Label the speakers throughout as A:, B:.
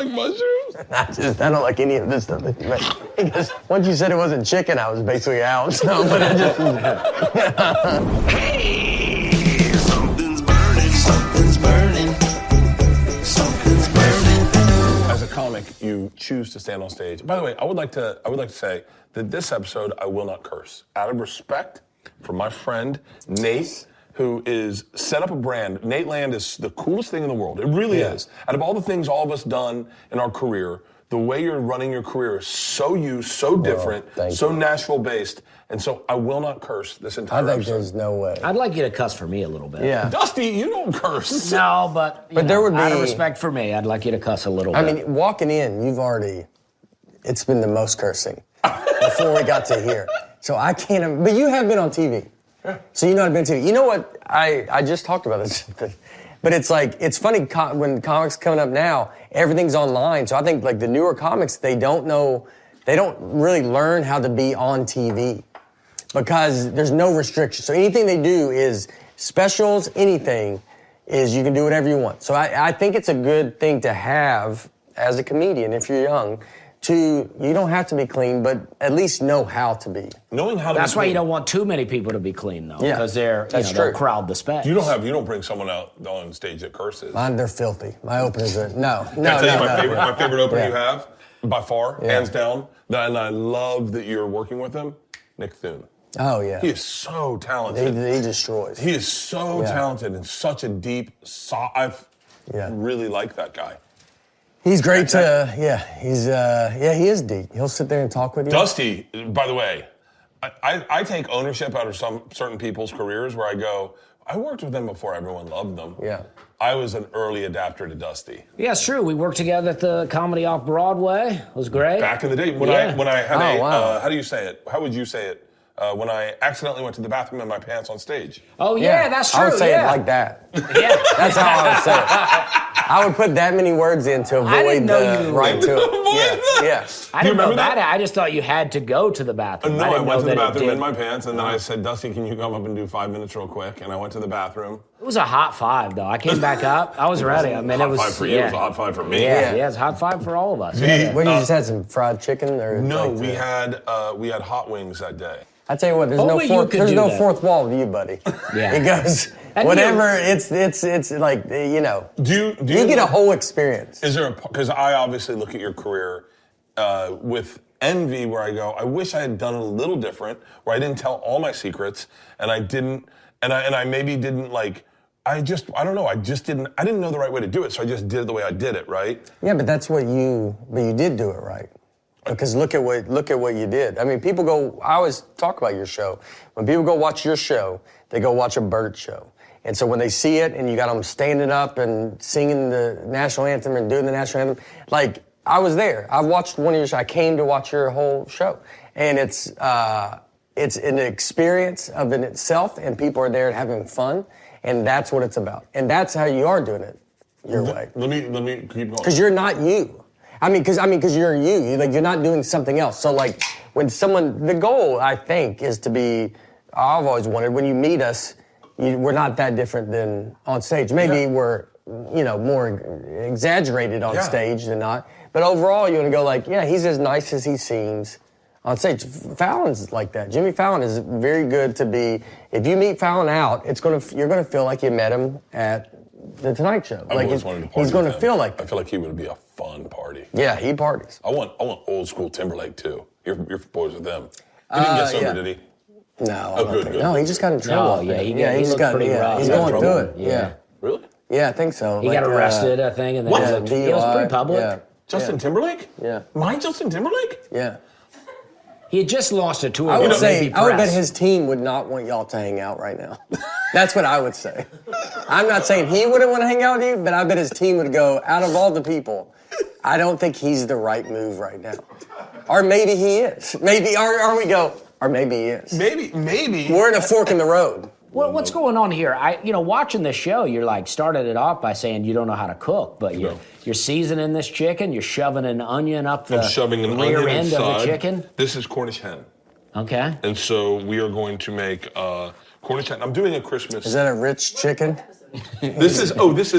A: like mushrooms?
B: I don't like any of this stuff. Because once you said it wasn't chicken, I was basically out. So, but it just...
C: Hey, something's burning, something's burning, something's burning.
A: As a comic, you choose to stand on stage. By the way, I would like to say that this episode I will not curse. Out of respect for my friend Nate, who is set up a brand. Nate Land is the coolest thing in the world. It really is. Out of all the things all of us done in our career, the way you're running your career is so you, so different, so Nashville-based. And so I will not curse this entire episode.
B: I think there's no way.
D: I'd like you to cuss for me a little bit.
B: Yeah.
A: Dusty, you don't curse.
D: No, but
B: there would be...
D: out of respect for me, I'd like you to cuss a little bit.
B: I mean, walking in, it's been the most cursing before we got to here. So I can't, but you have been on TV. So you know I've been to. You know what? I just talked about this, but it's like it's funny when comics coming up now, everything's online. So I think like the newer comics, they don't really learn how to be on TV because there's no restrictions. So anything they do is specials. Anything is you can do whatever you want. So I think it's a good thing to have as a comedian if you're young. You don't have to be clean, but at least know how to be.
A: Knowing how to
D: That's
A: be
D: why
A: clean.
D: you don't want too many people to be clean, though.
B: Yeah,
D: because they'll crowd the space.
A: You don't bring someone out on stage that curses.
B: They're filthy. My openers are, no.
A: Can I tell you my favorite opener you have? By far, hands down. And I love that you're working with him, Nick Thune.
B: Oh, yeah.
A: He is so talented.
B: He destroys.
A: He is so talented and such a deep, I really like that guy.
B: He's great he is deep. He'll sit there and talk with you.
A: Dusty, by the way, I take ownership out of some certain people's careers where I go, I worked with them before everyone loved them.
B: Yeah.
A: I was an early adapter to Dusty.
D: Yeah, it's true. We worked together at the Comedy Off Broadway. It was great.
A: Back in the day, when I had how do you say it? How would you say it? When I accidentally went to the bathroom in my pants on stage.
D: Oh, yeah, that's true.
B: I would say it like that.
D: Yeah.
B: That's how I would say it. I would put that many words in to avoid the right to it. Yeah.
D: I didn't know that. I just thought you had to go to the bathroom.
A: No, I went to the bathroom in my pants, and then I said, Dusty, can you come up and do 5 minutes real quick? And I went to the bathroom.
D: It was a hot five, though. I came back up. I was ready. I mean, it was
A: hot five for you. It was a hot five for me.
D: Yeah, it's a hot five for all of us.
B: What, you just had some fried chicken? Or
A: no, we had hot wings that day.
B: I tell you what, there's no fourth wall with you, buddy.
D: Yeah.
B: It goes whatever. It's like
A: Do
B: you get a whole experience?
A: Is there because I obviously look at your career with envy, where I go, I wish I had done it a little different, where I didn't tell all my secrets, and I didn't, and I maybe didn't like. I don't know. I didn't know the right way to do it, so I just did it the way I did it, right?
B: Yeah, but you did do it right. Because look at what you did. I mean, people go. I always talk about your show. When people go watch your show, they go watch a Bert show. And so when they see it, and you got them standing up and singing the national anthem and doing the national anthem, like I was there. I watched one of your shows. I came to watch your whole show, and it's an experience of in itself, and people are there having fun, and that's what it's about. And that's how you are doing it your way.
A: Let me keep going.
B: Because you're not you. I mean, because you're you. You're not doing something else. So, like, when the goal, I think, is to be, I've always wanted, when you meet us, we're not that different than on stage. Maybe we're, more exaggerated on stage than not. But overall, you want to go like, yeah, he's as nice as he seems on stage. Fallon's like that. Jimmy Fallon is very good to be, if you meet Fallon out, you're going to feel like you met him at the Tonight Show.
A: I always wanted to party
B: he's going
A: with
B: to
A: him.
B: feel like
A: I feel like he would be a fun party.
B: Yeah, he parties.
A: I want old school Timberlake too. You're boys with them. He didn't get sober, did he?
B: No,
A: good.
B: No, he just got in trouble.
D: No,
B: he
D: just got pretty rough.
B: He's going through it.
D: Yeah.
A: Really?
B: Yeah, I think so.
D: He got arrested, I think, and then it was pretty public.
B: Yeah.
A: Justin Timberlake?
B: Yeah.
A: My Justin Timberlake?
B: Yeah.
D: He had just lost a tour.
B: I would bet his team would not want y'all to hang out right now. That's what I would say. I'm not saying he wouldn't want to hang out with you, but I bet his team would go, out of all the people, I don't think he's the right move right now. Or maybe he is. Maybe, or maybe he is.
A: Maybe.
B: We're in a fork in the road.
D: Well, what's going on here? Watching this show, you're like started it off by saying you don't know how to cook, but you're seasoning this chicken, you're shoving an onion up the rear end of the chicken.
A: This is Cornish hen.
D: Okay.
A: And so we are going to make Cornish hen. I'm doing a Christmas.
B: Is that a rich chicken?
A: This is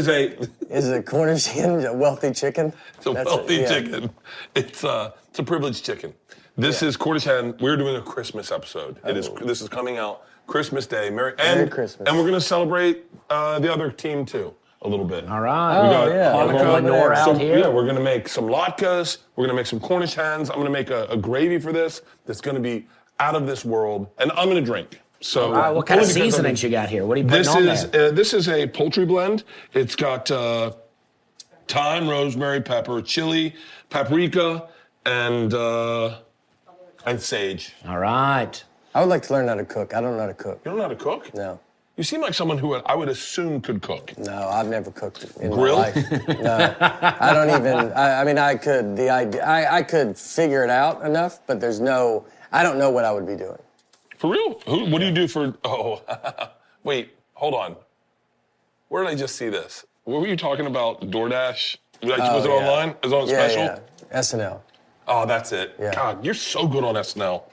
A: a.
B: Is it a Cornish hen, a wealthy chicken?
A: It's a wealthy chicken. It's a privileged chicken. This is Cornish hen. We're doing a Christmas episode. This is coming out Christmas Day. Merry Christmas. And we're going to celebrate the other team too a little bit.
D: All right.
A: We got
D: Hanukkah.
A: Hanukkah.
D: Out here.
A: Yeah, we're going to make some latkes. We're going to make some Cornish hens. I'm going to make a gravy for this that's going to be out of this world. And I'm going to drink. So,
D: what kind of seasonings you got here? What are you putting on there?
A: This is a poultry blend. It's got thyme, rosemary, pepper, chili, paprika, and sage.
D: All right.
B: I would like to learn how to cook. I don't know how to cook.
A: You don't know how to cook?
B: No.
A: You seem like someone who I would assume could cook.
B: No, I've never cooked in
A: Grill?
B: my life. No, I don't even. I mean, I could. I could figure it out enough, but there's no. I don't know what I would be doing.
A: For real? What do you do for? Oh, wait, hold on. Where did I just see this? What were you talking about? DoorDash? Was it online? Is it on special?
B: Yeah. SNL.
A: Oh, that's it.
B: Yeah.
A: God, you're so good on SNL.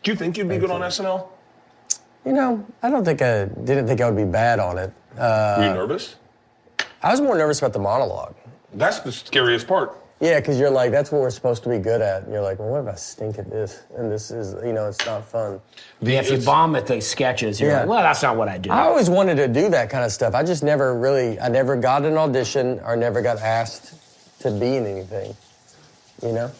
A: Do you think you'd be good on SNL?
B: You know, I didn't think I would be bad on it.
A: Were you nervous?
B: I was more nervous about the monologue.
A: That's the scariest part.
B: Yeah, because you're like, that's what we're supposed to be good at. And you're like, well, what if I stink at this? And this is, it's not fun.
D: If you bomb at the sketches, you're like, well, that's not what I do.
B: I always wanted to do that kind of stuff. I just never got an audition or never got asked to be in anything,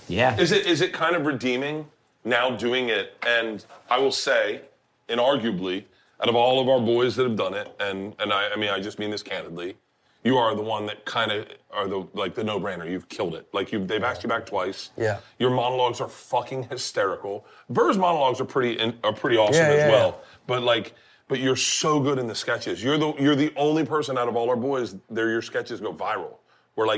D: Yeah.
A: Is it kind of redeeming now doing it? And I will say, inarguably, out of all of our boys that have done it, and I just mean this candidly, you are the one that kind of are the no-brainer. You've killed it. They've asked you back twice.
B: Yeah.
A: Your monologues are fucking hysterical. Burr's monologues are pretty awesome as well.
B: Yeah.
A: But you're so good in the sketches. You're the only person out of all our boys your sketches go viral. Where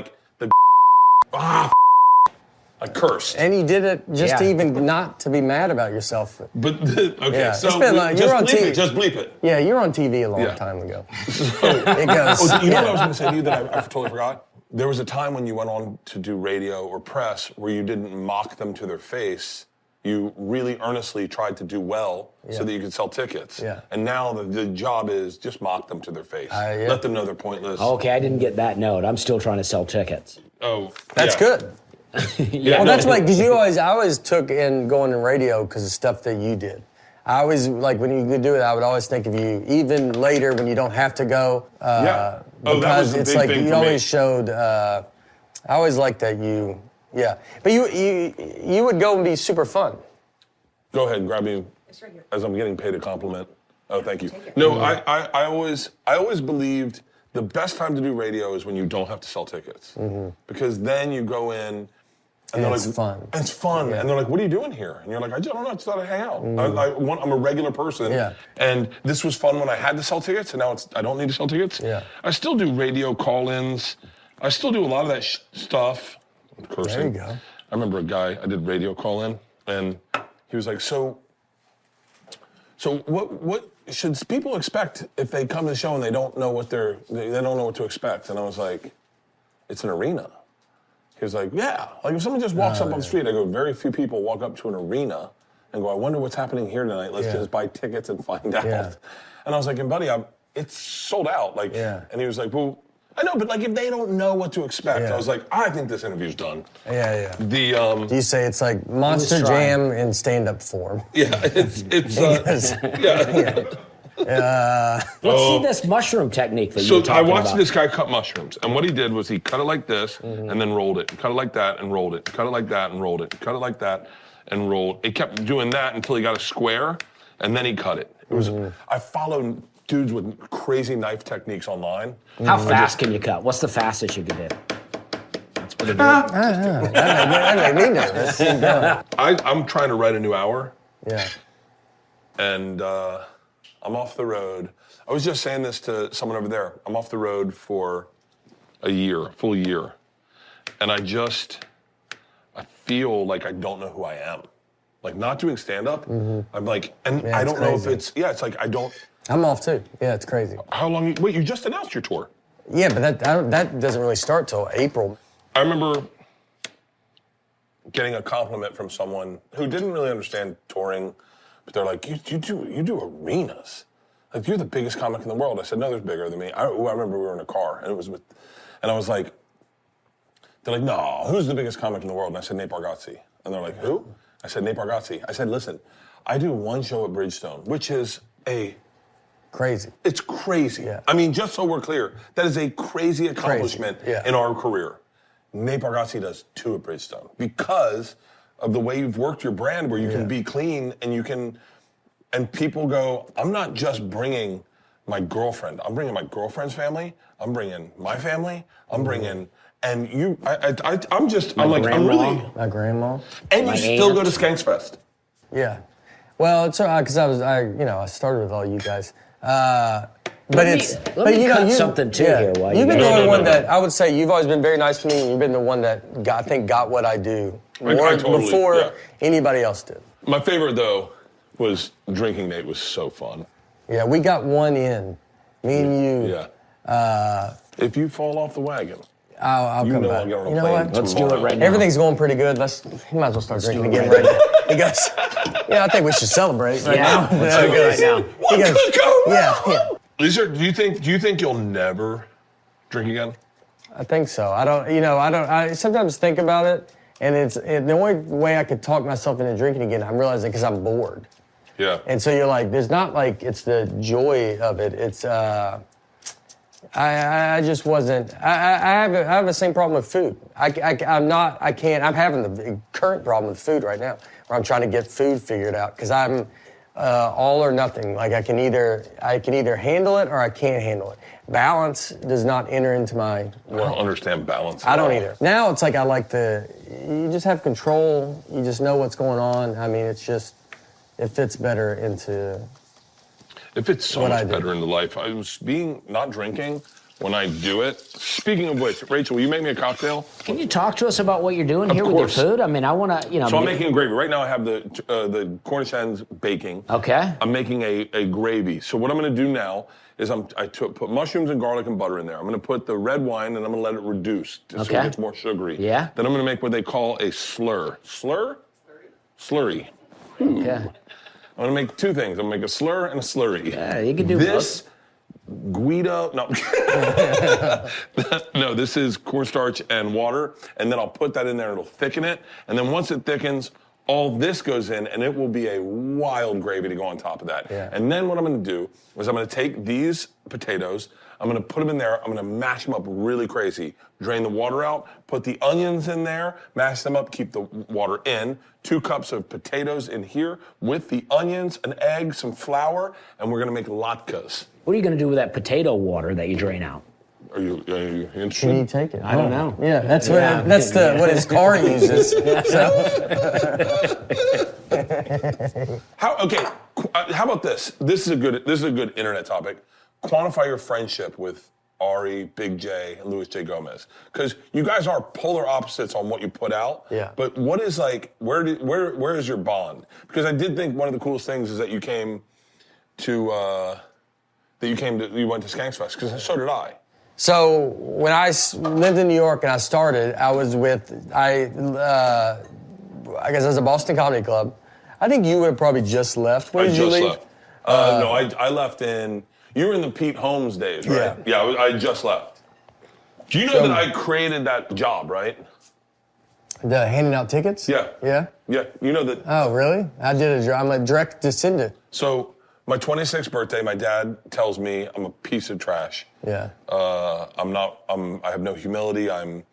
A: I cursed.
B: And you did it just even not to be mad about yourself.
A: But okay,
B: yeah.
A: so
B: you're on TV.
A: Just bleep it.
B: Yeah, you were on TV a long time ago. It goes.
A: You know what I was going to say to you that I totally forgot? There was a time when you went on to do radio or press where you didn't mock them to their face. You really earnestly tried to do well so that you could sell tickets. Yeah. And now the job is just mock them to their face. Let them know they're pointless.
D: Okay, I didn't get that note. I'm still trying to sell tickets.
A: Oh,
B: that's good. Well, that's because I always took in going to radio because of stuff that you did. I always, when you could do it, I would always think of you, even later when you don't have to go.
A: That was a big thing for me.
B: You always showed, I always liked that you, But you would go and be super fun.
A: Go ahead, grab me as I'm getting paid a compliment. Oh, thank you. No, I always believed the best time to do radio is when you don't have to sell tickets. Mm-hmm. Because then you go in, and they're
B: it's fun.
A: And it's fun. Yeah. And they're like, what are you doing here? And you're like, I don't know, I just thought I'd hang out. I'm a regular person. Yeah. And this was fun when I had to sell tickets, and now I don't need to sell tickets. Yeah. I still do radio call-ins. I still do a lot of that stuff. I'm cursing.
B: There you go.
A: I remember a guy, I did radio call-in, and he was like, so what should people expect if they come to the show and they don't know what they don't know what to expect? And I was like, it's an arena. He was like, yeah. If someone just walks up on the street, I go, very few people walk up to an arena and go, I wonder what's happening here tonight. Let's just buy tickets and find out. Yeah. And I was like, and buddy, it's sold out. And he was like, well, I know, but if they don't know what to expect, I was like, I think this interview's done.
B: Yeah. Do you say it's like Monster Jam in stand-up form?
A: Yeah, it's
D: Let's see this mushroom technique that you were talking
A: about. So I watched
D: about.
A: this guy cut mushrooms, and what he did was he cut it like this, and then rolled it, cut it like that, and rolled it, cut it like that, and rolled it, cut it like that, and rolled. He kept doing that until he got a square, and then he cut it. It was. I followed dudes with crazy knife techniques online.
D: How fast can you cut? What's the fastest you can do? That's pretty good.
B: That made me nervous.
A: I'm trying to write a new hour.
B: Yeah.
A: And I'm off the road. I was just saying this to someone over there. I'm off the road for a full year. And I feel like I don't know who I am. Not doing stand-up, I'm like, and I don't know if it's like I don't.
B: I'm off too. Yeah, it's crazy.
A: How long? Wait, you just announced your tour.
B: Yeah, but that doesn't really start till April.
A: I remember getting a compliment from someone who didn't really understand touring, but they're like, you do arenas. like, you're the biggest comic in the world. I said, no, there's bigger than me. I remember we were in a car, and I was like, they're like, no, who's the biggest comic in the world? And I said, Nate Bargatze. And they're like, who? I said, Nate Bargatze. I said, listen, I do one show at Bridgestone, which is
B: crazy.
A: It's crazy.
B: Yeah.
A: I mean, just so we're clear, that is a crazy accomplishment in our career. Nate Bargatze does 2 at Bridgestone because of the way you've worked your brand, where you can be clean and people go, I'm not just bringing my girlfriend. I'm bringing my girlfriend's family. I'm bringing my family. I'm bringing, and you, I'm really.
B: My grandma.
A: And you still go to Skanks Fest.
B: Yeah. Well, it's because I started with all you guys. But
D: let me cut something too here. While
B: you've been the only one that I would say you've always been very nice to me, and you've been the one that got what I do before anybody else did.
A: My favorite though was drinking Nate was so fun.
B: Yeah, we got one in, me and you.
A: Yeah. If you fall off the wagon,
B: I'll come back.
A: You know what?
D: Let's do it right now.
B: Everything's going pretty good. You might as well start drinking again right now. Because, I think we should celebrate right now.
D: Let's do it right now.
A: What could go wrong?
B: Yeah.
A: Do you think you'll never drink again?
B: I think so. I sometimes think about it, and the only way I could talk myself into drinking again, I'm realizing because I'm bored.
A: Yeah.
B: And so you're like, there's not like, it's the joy of it. It's, I just wasn't, I have the same problem with food. I'm having the current problem with food right now, where I'm trying to get food figured out, because I'm all or nothing. Like I can either handle it or I can't handle it. Balance does not enter into my world.
A: I don't understand balance.
B: I don't either. Now it's like you just have control. You just know what's going on. I mean, it fits better into.
A: It fits so much better into life. I was not drinking when I do it. Speaking of which, Rachel, will you make me a cocktail?
D: Can you talk to us about what you're doing here with your food? I mean, I want to,
A: So I'm making a gravy. Right now I have the Cornish hens baking.
D: Okay.
A: I'm making a gravy. So what I'm going to do now is put mushrooms and garlic and butter in there. I'm going to put the red wine and I'm going to let it reduce so it gets more sugary.
D: Yeah.
A: Then I'm going to make what they call a slur. Slur? Slurry.
D: Okay.
A: I'm going to make 2 things. I'm going to make a slur and a slurry.
D: Yeah, you can do
A: this. Guido, no. No, this is cornstarch and water, and then I'll put that in there and it'll thicken it. And then once it thickens, all this goes in, and it will be a wild gravy to go on top of that.
B: Yeah.
A: And then what I'm going to do is I'm going to take these potatoes, I'm going to put them in there, I'm going to mash them up really crazy. Drain the water out, put the onions in there, mash them up, keep the water in. 2 cups of potatoes in here with the onions, an egg, some flour, and we're going to make latkes.
D: What are you going to do with that potato water that you drain out?
A: Are you interested?
B: Can you take it?
D: I don't know.
B: Yeah, that's what his car uses.
A: How about this? This is a good internet topic. Quantify your friendship with Ari, Big J, and Louis J. Gomez, because you guys are polar opposites on what you put out.
B: Yeah.
A: But what is where is your bond? Because I did think one of the coolest things is that you came to you went to Skanks Fest, because so did I.
B: So when I lived in New York and I started, I was I guess as a Boston Comedy Club. I think you had probably just left. When did you leave?
A: Left. No, I left in. You were in the Pete Holmes days, right? Yeah, I just left. Do you know that I created that job, right?
B: The handing out tickets?
A: Yeah.
B: Yeah?
A: Yeah, you know that.
B: Oh, really? I'm a direct descendant.
A: So my 26th birthday, my dad tells me I'm a piece of trash.
B: Yeah.
A: I have no humility. I'm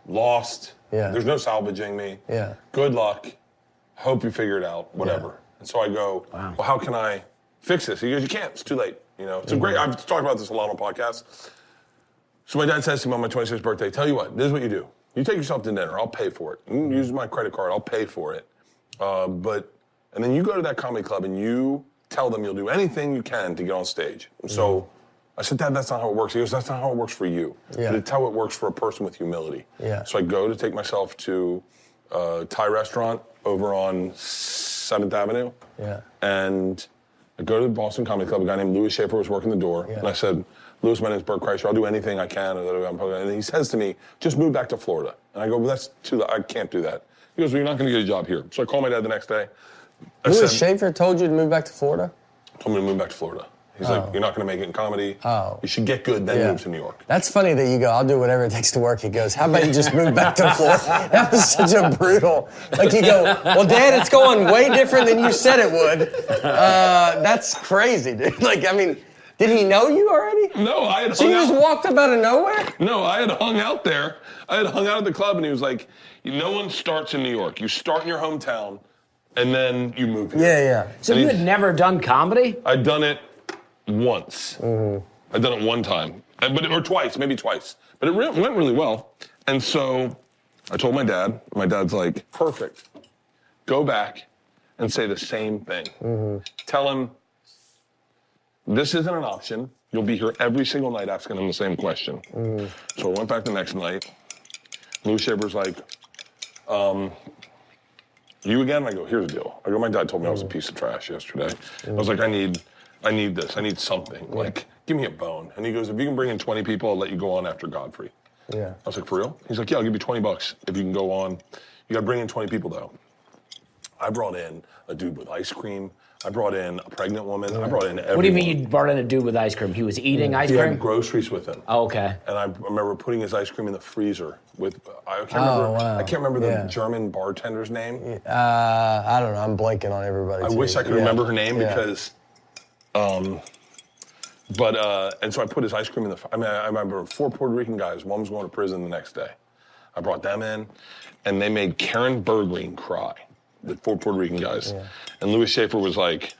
A: lost.
B: Yeah.
A: There's no salvaging me.
B: Yeah.
A: Good luck. Hope you figure it out. Whatever.
B: Yeah.
A: And so I go,
D: wow.
A: Well, how can I fix this? He goes, you can't. It's too late. It's a great. I've talked about this a lot on podcasts. So my dad says to me on my 26th birthday, tell you what, this is what you do. You take yourself to dinner. I'll pay for it. You use my credit card. I'll pay for it. And then you go to that comedy club and you tell them you'll do anything you can to get on stage. And so I said, Dad, that's not how it works. He goes, that's not how it works for you.
B: Yeah.
A: But it's how it works for a person with humility.
B: Yeah.
A: So I go to take myself to a Thai restaurant over on 7th Avenue.
B: Yeah.
A: And I go to the Boston Comedy Club. A guy named Louis Schaefer was working the door.
B: Yeah.
A: And I said, Louis, my name's Bert Kreischer. I'll do anything I can. And he says to me, just move back to Florida. And I go, well, that's too late. I can't do that. He goes, well, you're not going to get a job here. So I call my dad the next day.
B: Louis Schaefer told you to move back to Florida?
A: told me to move back to Florida. He's like, you're not going to make it in comedy.
B: Oh.
A: You should get good, then move to New York.
B: That's funny that you go, I'll do whatever it takes to work. He goes, how about you just move back to Florida? That was such a brutal. Like you go, well, Dad, it's going way different than you said it would. That's crazy, dude. Like, I mean, did he know you already?
A: No, I had
B: So
A: hung
B: you just
A: out.
B: walked up out of nowhere?
A: No, I had hung out there. I had hung out at the club, and he was like, no one starts in New York. You start in your hometown, and then you move here.
B: Yeah.
D: So you had never done comedy?
A: I'd done it once. I'd done it one time, or twice, maybe twice. But it went really well. And so I told my dad. My dad's like, perfect. Go back and say the same thing. Tell him, this isn't an option. You'll be here every single night asking him the same question. So I went back the next night. Louis Shaver's like, you again? I go, here's the deal. I go, my dad told me I was a piece of trash yesterday. I was like, I need this. I need something. Like, give me a bone. And he goes, if you can bring in 20 people, I'll let you go on after Godfrey.
B: Yeah.
A: I was like, for real? He's like, yeah, I'll give you $20 if you can go on. You got to bring in 20 people, though. I brought in a dude with ice cream. I brought in a pregnant woman. I brought in everyone.
D: What do you mean you brought in a dude with ice cream? He was eating ice
A: He
D: cream?
A: had groceries with him.
D: Oh, okay.
A: And I remember putting his ice cream in the freezer with, I can't remember the German bartender's name.
B: I don't know. I'm blanking on everybody.
A: I wish I could remember her name because, and so I put his ice cream in I remember 4 Puerto Rican guys. One was going to prison the next day. I brought them in, and they made Karen Bergreen cry. The 4 Puerto Rican guys. Yeah. And Louis Shaver was like,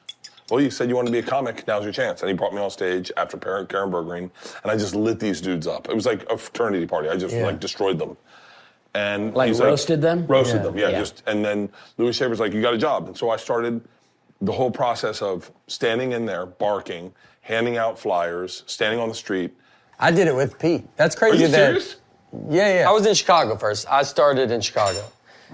A: well, you said you wanted to be a comic, now's your chance. And he brought me on stage after Karen Bergreen, and I just lit these dudes up. It was like a fraternity party. I just destroyed them. And
D: like roasted them?
A: Roasted them, yeah. And then Louis Shaver's like, you got a job. And so I started the whole process of standing in there, barking, handing out flyers, standing on the street.
B: I did it with Pete. That's crazy.
A: Are you serious?
B: Yeah. I was in Chicago first. I started in Chicago.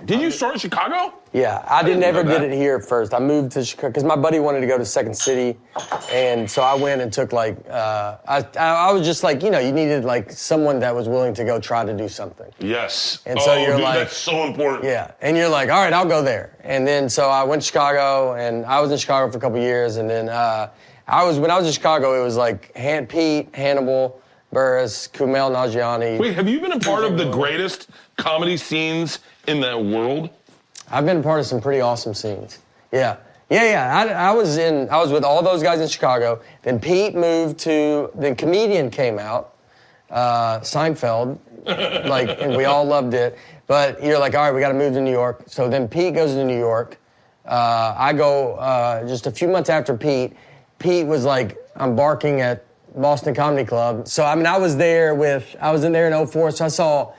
A: Did you start in Chicago?
B: Yeah, I never did it here at first. I moved to Chicago because my buddy wanted to go to Second City, and so I went and took I was just like, you needed like someone that was willing to go try to do something.
A: Yes.
B: And so you're like,
A: that's so important.
B: Yeah, and you're like, all right, I'll go there. And then so I went to Chicago, and I was in Chicago for a couple years, and then when I was in Chicago, it was like Pete, Hannibal, Burris, Kumail Nanjiani.
A: Wait, have you been a part of the greatest comedy scenes in the world?
B: I've been a part of some pretty awesome scenes. Yeah. I was with all those guys in Chicago. Then Pete moved then Comedian came out, Seinfeld, and we all loved it. But you're like, all right, we got to move to New York. So then Pete goes to New York. I go just a few months after Pete. Pete was like, I'm barking at Boston Comedy Club. So I was in there in 04, so I saw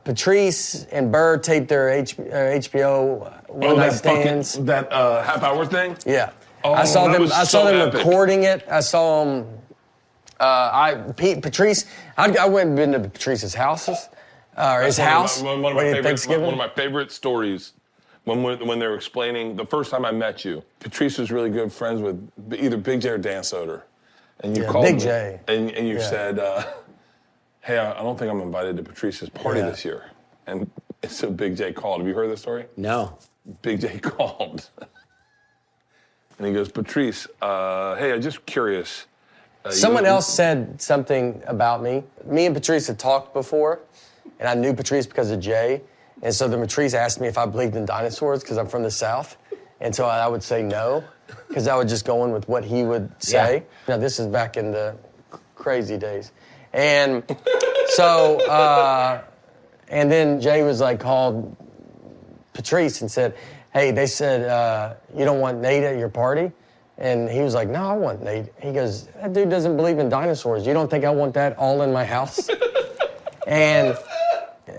B: Patrice and Burr tape their HBO One Night Stands.
A: That half-hour thing?
B: Yeah.
A: Oh,
B: I saw them
A: epic.
B: recording it. I saw them. Patrice. I went and been to Patrice's houses, or his house.
A: One of my favorite stories. When they were explaining the first time I met you, Patrice was really good friends with either Big J or Dan Soder, and you called
B: Big
A: me,
B: J,
A: and you said, "Hey, I don't think I'm invited to Patrice's party this year." And so Big J called. Have you heard this story?
D: No.
A: Big J called, and he goes, "Patrice, hey, I'm just curious."
B: Someone else said something about me. Me and Patrice had talked before, and I knew Patrice because of Jay. And so then Patrice asked me if I believed in dinosaurs because I'm from the South. And so I would say no, because I would just go in with what he would say. Now, this is back in the crazy days. And so, and then Jay was like, called Patrice and said, hey, they said, you don't want Nate at your party? And he was like, no, I want Nate. He goes, that dude doesn't believe in dinosaurs. You don't think I want that all in my house? And...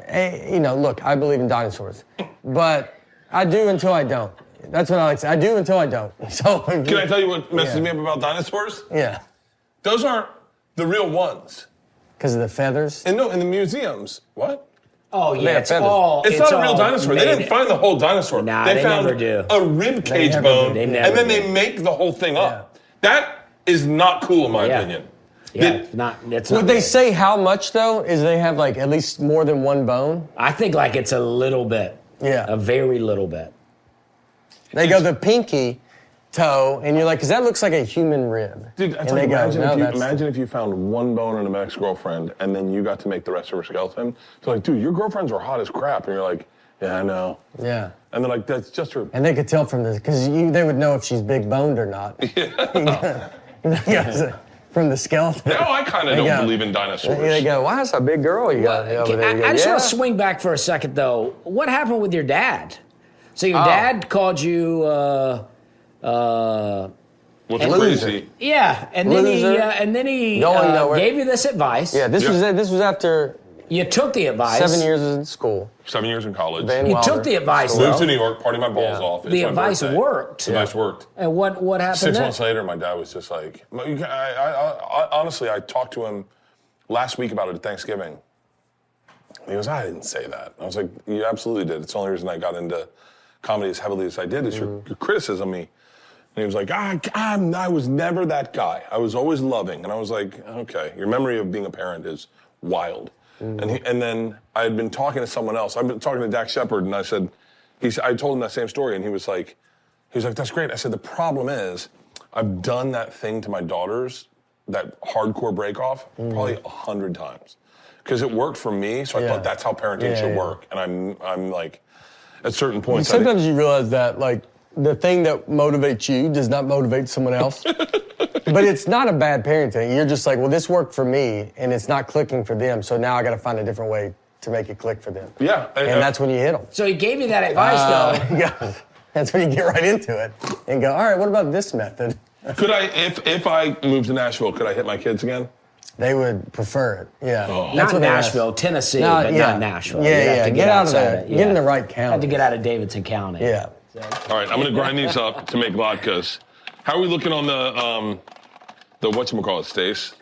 B: look, I believe in dinosaurs, but I do until I don't. That's what I like to say. I do until I don't. So
A: can I tell you what messes me up about dinosaurs?
B: Yeah.
A: Those aren't the real ones.
B: Because of the feathers?
A: And no, in the museums. What?
D: Oh, yeah,
A: it's not a real dinosaur. They didn't find the whole dinosaur.
D: Nah,
A: they found
D: never do.
A: a rib cage bone, and then they make the whole thing up. That is not cool, in my opinion.
D: Yeah,
B: Would they say how much, though? Is they have, at least more than one bone?
D: I think, it's a little bit.
B: Yeah.
D: A very little bit.
B: They go the pinky toe, and you're like, because that looks like a human rib.
A: Dude,
B: and they
A: imagine if you found one bone in an ex-girlfriend and then you got to make the rest of her skeleton. It's like, dude, your girlfriends are hot as crap. And you're like, yeah, I know.
B: Yeah.
A: And they're like, that's just her.
B: And they could tell from this, because they would know if she's big boned or not. Yeah. From the skeleton.
A: Now I kind of don't believe in dinosaurs.
B: They go, wow, that's a big girl you got over there.
D: I just want to swing back for a second, though. What happened with your dad? So your dad called you...
A: What's crazy?
D: Yeah, and then he gave you this advice.
B: Yeah, this was after...
D: You took the advice.
B: 7 years in school.
A: 7 years in college.
D: You took the advice, though.
A: Moved to New York, party my balls off.
D: The advice worked.
A: The advice worked.
D: And what happened
A: 6 months later, my dad was just like... honestly, I talked to him last week about it at Thanksgiving. And he goes, I didn't say that. I was like, you absolutely did. It's the only reason I got into comedy as heavily as I did is your criticism of me. And he was like, I was never that guy. I was always loving. And I was like, okay, your memory of being a parent is wild. And then I had been talking to someone else. I've been talking to Dak Shepard, and I told him that same story, and he was like, that's great. I said, the problem is, I've done that thing to my daughters, that hardcore break off, probably 100 times. Because it worked for me, so I thought that's how parenting should work. And I'm like, at certain points...
B: Sometimes you realize that, like, the thing that motivates you does not motivate someone else. But it's not a bad parenting. You're just like, well, this worked for me, and it's not clicking for them, so now I got to find a different way to make it click for them.
A: Yeah.
B: And that's when you hit them.
D: So he gave you that advice, though.
B: Yeah. That's when you get right into it and go, all right, what about this method?
A: Could I, if I moved to Nashville, could I hit my kids again?
B: They would prefer it, yeah.
A: Oh.
D: Not Nashville, Tennessee, but not Nashville.
B: Yeah, get out of there. Get in the right county.
D: Had to get out of Davidson County.
B: Yeah.
A: All right, I'm going to grind these up to make latkes. How are we looking on the whatchamacallit, Stace?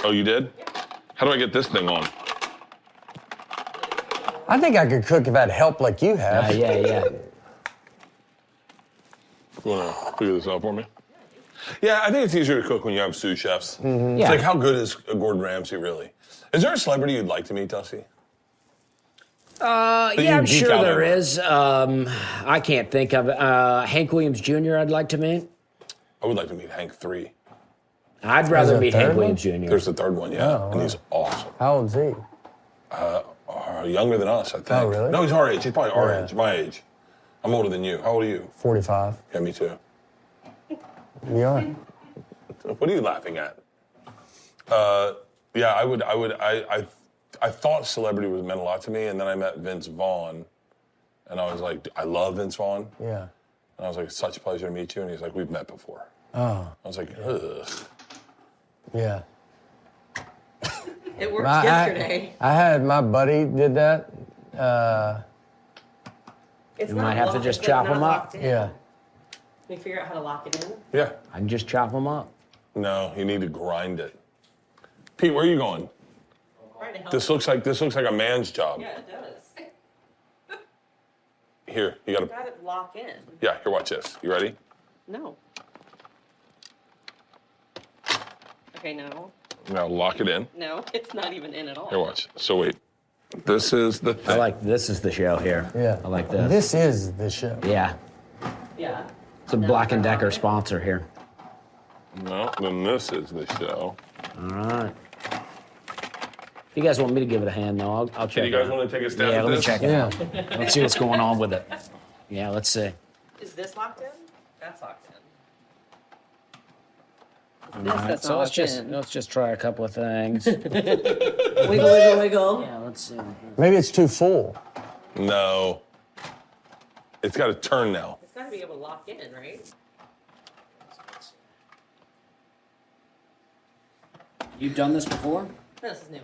A: Oh, you did? How do I get this thing on?
B: I think I could cook if I had help like you have.
D: Yeah.
A: You want to figure this out for me? Yeah, I think it's easier to cook when you have sous chefs.
B: Mm-hmm.
A: It's like, how good is Gordon Ramsay, really? Is there a celebrity you'd like to meet, Dusty?
D: Yeah, I'm sure there is. I can't think of it. Hank Williams Jr. I'd like to meet.
A: I would like to meet Hank 3.
D: I'd rather meet Hank Williams Jr.
A: There's the third one, yeah.
B: Oh,
A: and he's awesome.
B: How old is he?
A: Younger than us, I think.
B: Oh, really?
A: No, he's our age. He's probably our age, my age. I'm older than you. How old are you?
B: 45.
A: Yeah, me too.
B: You are?
A: What are you laughing at? Yeah, I thought celebrity meant a lot to me, and then I met Vince Vaughn, and I was like, I love Vince Vaughn.
B: Yeah.
A: And I was like, it's such a pleasure to meet you, and he's like, we've met before.
B: Oh.
A: I was like, ugh.
B: Yeah.
E: It worked yesterday.
B: I had my buddy did that.
E: You
D: might have to just chop them up.
B: Yeah.
E: Can you figure out how to lock it in?
A: Yeah.
D: I can just chop them up.
A: No, you need to grind it. Pete, where are you going?
E: Trying to help.
A: This looks like a man's job.
E: Yeah, it does.
A: Here, you gotta.
E: Got it lock in.
A: Yeah, here, watch this. You ready?
E: No. Okay, no.
A: Now lock it in.
E: No, it's not even in at all.
A: Here, watch. So wait. This is the thing.
D: This is the show here.
B: Yeah.
D: I like this.
B: This is the show.
D: Yeah.
E: Yeah.
D: It's a Black & Decker sponsor here.
A: No, then this is the show.
D: All right. If you guys want me to give it a hand, though, I'll check
A: Do you
D: it
A: guys
D: out.
A: want to take a stab
D: Yeah,
A: at
D: let me
A: this?
D: check it
B: Yeah.
D: out. Let's see what's going on with it. Yeah, let's see.
E: Is this locked in? That's locked in.
D: All right, so let's just try a couple of things.
E: Wiggle, wiggle.
D: Yeah, let's see.
B: Maybe it's too full.
A: No. It's got to turn now.
E: It's got to be able to lock in, right?
D: You've done this before?
E: No, this is new.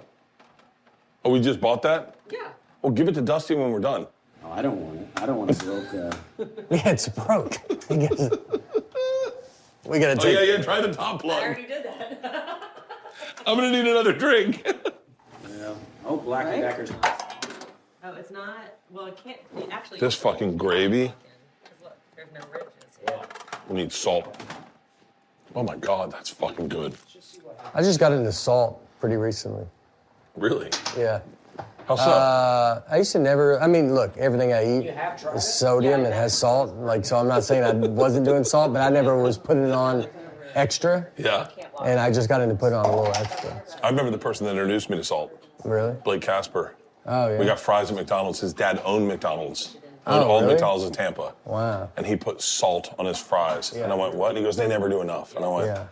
A: Oh, we just bought that?
E: Yeah.
A: Well, give it to Dusty when we're done.
D: Oh, I don't want it. I don't want it broke.
B: Yeah, it's broke. I guess. We gotta
A: Oh,
B: take.
A: yeah, try the top
E: I
A: plug.
E: already did that.
A: I'm going to need another drink.
D: Yeah. Oh, Black & Decker's not.
E: Oh, it's not. Well, it can't. It actually.
A: This fucking gravy.
E: Look, there's no ridges. Yeah.
A: We need salt. Oh, my God, that's fucking good.
B: I just got into salt pretty recently.
A: Really?
B: Yeah.
A: How so?
B: I used to never. I mean, look, everything I eat
D: You have tried
B: is
D: it?
B: sodium and has salt. Like, so I'm not saying I wasn't doing salt, but I never was putting it on extra.
A: Yeah.
B: And I just got into putting on a little extra.
A: I remember the person that introduced me to salt.
B: Really?
A: Blake Casper.
B: Oh yeah.
A: We got fries at McDonald's. His dad owned McDonald's. Owned
B: Oh,
A: all the
B: really?
A: McDonald's in Tampa.
B: Wow.
A: And he put salt on his fries.
B: Yeah.
A: And I went, what? And he goes, they never do enough. And I went,
B: Yeah.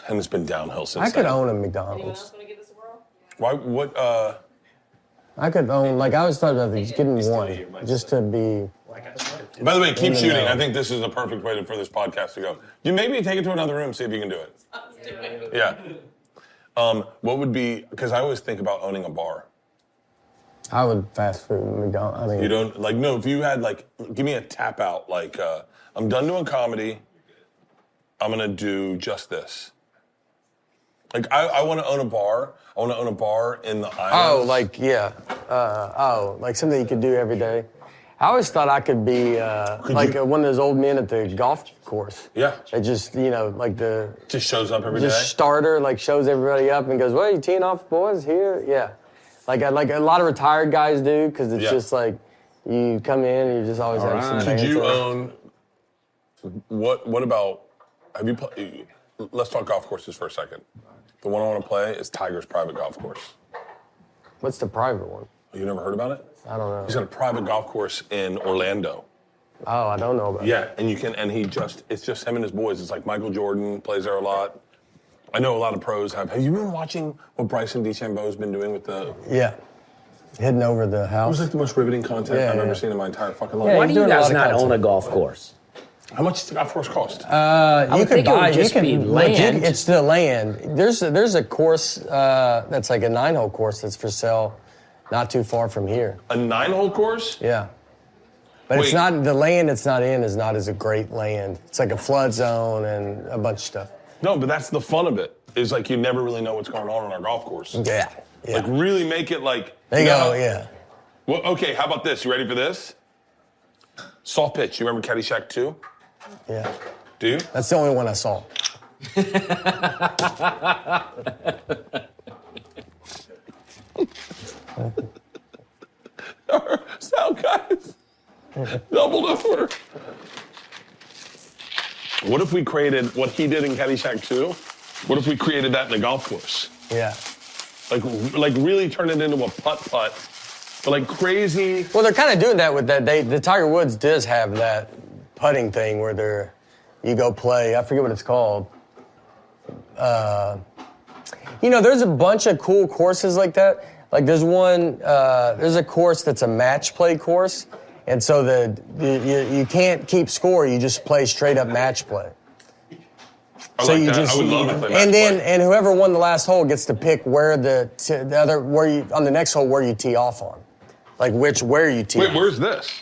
A: and it's been downhill since
B: I could
A: then.
B: own a
E: Anyone
B: McDonald's.
E: else want to give this a whirl?
A: Why, what,
B: I could own, like, I always thought about getting one, just to be.
A: by the way, keep
B: the
A: shooting.
B: know.
A: I think this is a perfect way for this podcast to go. You maybe take it to another room, see if you can do it. Yeah. What would be, because I always think about owning a bar.
B: I would fast food McDonald's. I mean,
A: You don't, like, no, if you had, like, give me a tap out, like, I'm done doing comedy, I'm gonna do just this. Like, I want to own a bar. I want to own a bar in the islands.
B: Oh, like, yeah. Like something you could do every day. I always thought I could be one of those old men at the golf course.
A: Yeah.
B: That just, like the
A: Just shows up every day.
B: starter, like shows everybody up and goes, well, you teeing off, boys, here? Yeah. Like a lot of retired guys do, because it's
A: Yeah.
B: just like, you come in and you just always have some
D: right.
A: Could you
B: banter.
A: own, what about, have you played, let's talk golf courses for a second. The one I want to play is Tiger's private golf course.
B: What's the private one?
A: You never heard about it?
B: I don't know.
A: He's got a private golf course in Orlando.
B: Oh, I don't know about it.
A: Yeah, and it's just him and his boys. It's like Michael Jordan plays there a lot. I know a lot of pros have. Have you been watching what Bryson DeChambeau's been doing with the?
B: Yeah. Hidden over the
A: It
B: house.
A: was like the most riveting content
B: Yeah,
A: I've ever
B: yeah.
A: seen in my entire fucking life.
B: Yeah,
D: Why
B: he's
D: do you
B: doing a
D: guys
B: lot of
D: not
B: content.
D: own a golf course?
A: How much does the golf course cost?
B: You
D: would
B: can
D: think it would
B: buy.
D: just
B: You
D: be
B: can.
D: land.
B: It's the land. There's a course that's like a 9-hole course that's for sale, not too far from here.
A: A 9-hole course?
B: Yeah, but
A: Wait.
B: it's not the land. It's not in is not as a great land. It's like a flood zone and a bunch of stuff.
A: No, but that's the fun of it. Is like you never really know what's going on our golf course.
B: Yeah. Yeah.
A: Like really make it like.
B: there you
A: know
B: go.
A: how-
B: Yeah.
A: Well, okay, how about this? You ready for this? Soft pitch. You remember Caddyshack 2?
B: Yeah.
A: Do you?
B: That's the only one I saw.
A: Sound guys. Doubled over. What if we created what he did in Caddyshack 2? What if we created that in the golf course?
B: Yeah.
A: Like really turn it into a putt-putt, but like crazy.
B: Well, they're kind of doing that with that. The Tiger Woods does have that putting thing where you go play. I forget what it's called. There's a bunch of cool courses like that. Like there's one. There's a course that's a match play course, and so you can't keep score. You just play straight up match play.
A: I like that. I would love to play match play.
B: And whoever won the last hole gets to pick where on the next hole where you tee off on, like where you tee.
A: Wait,
B: off.
A: where's this?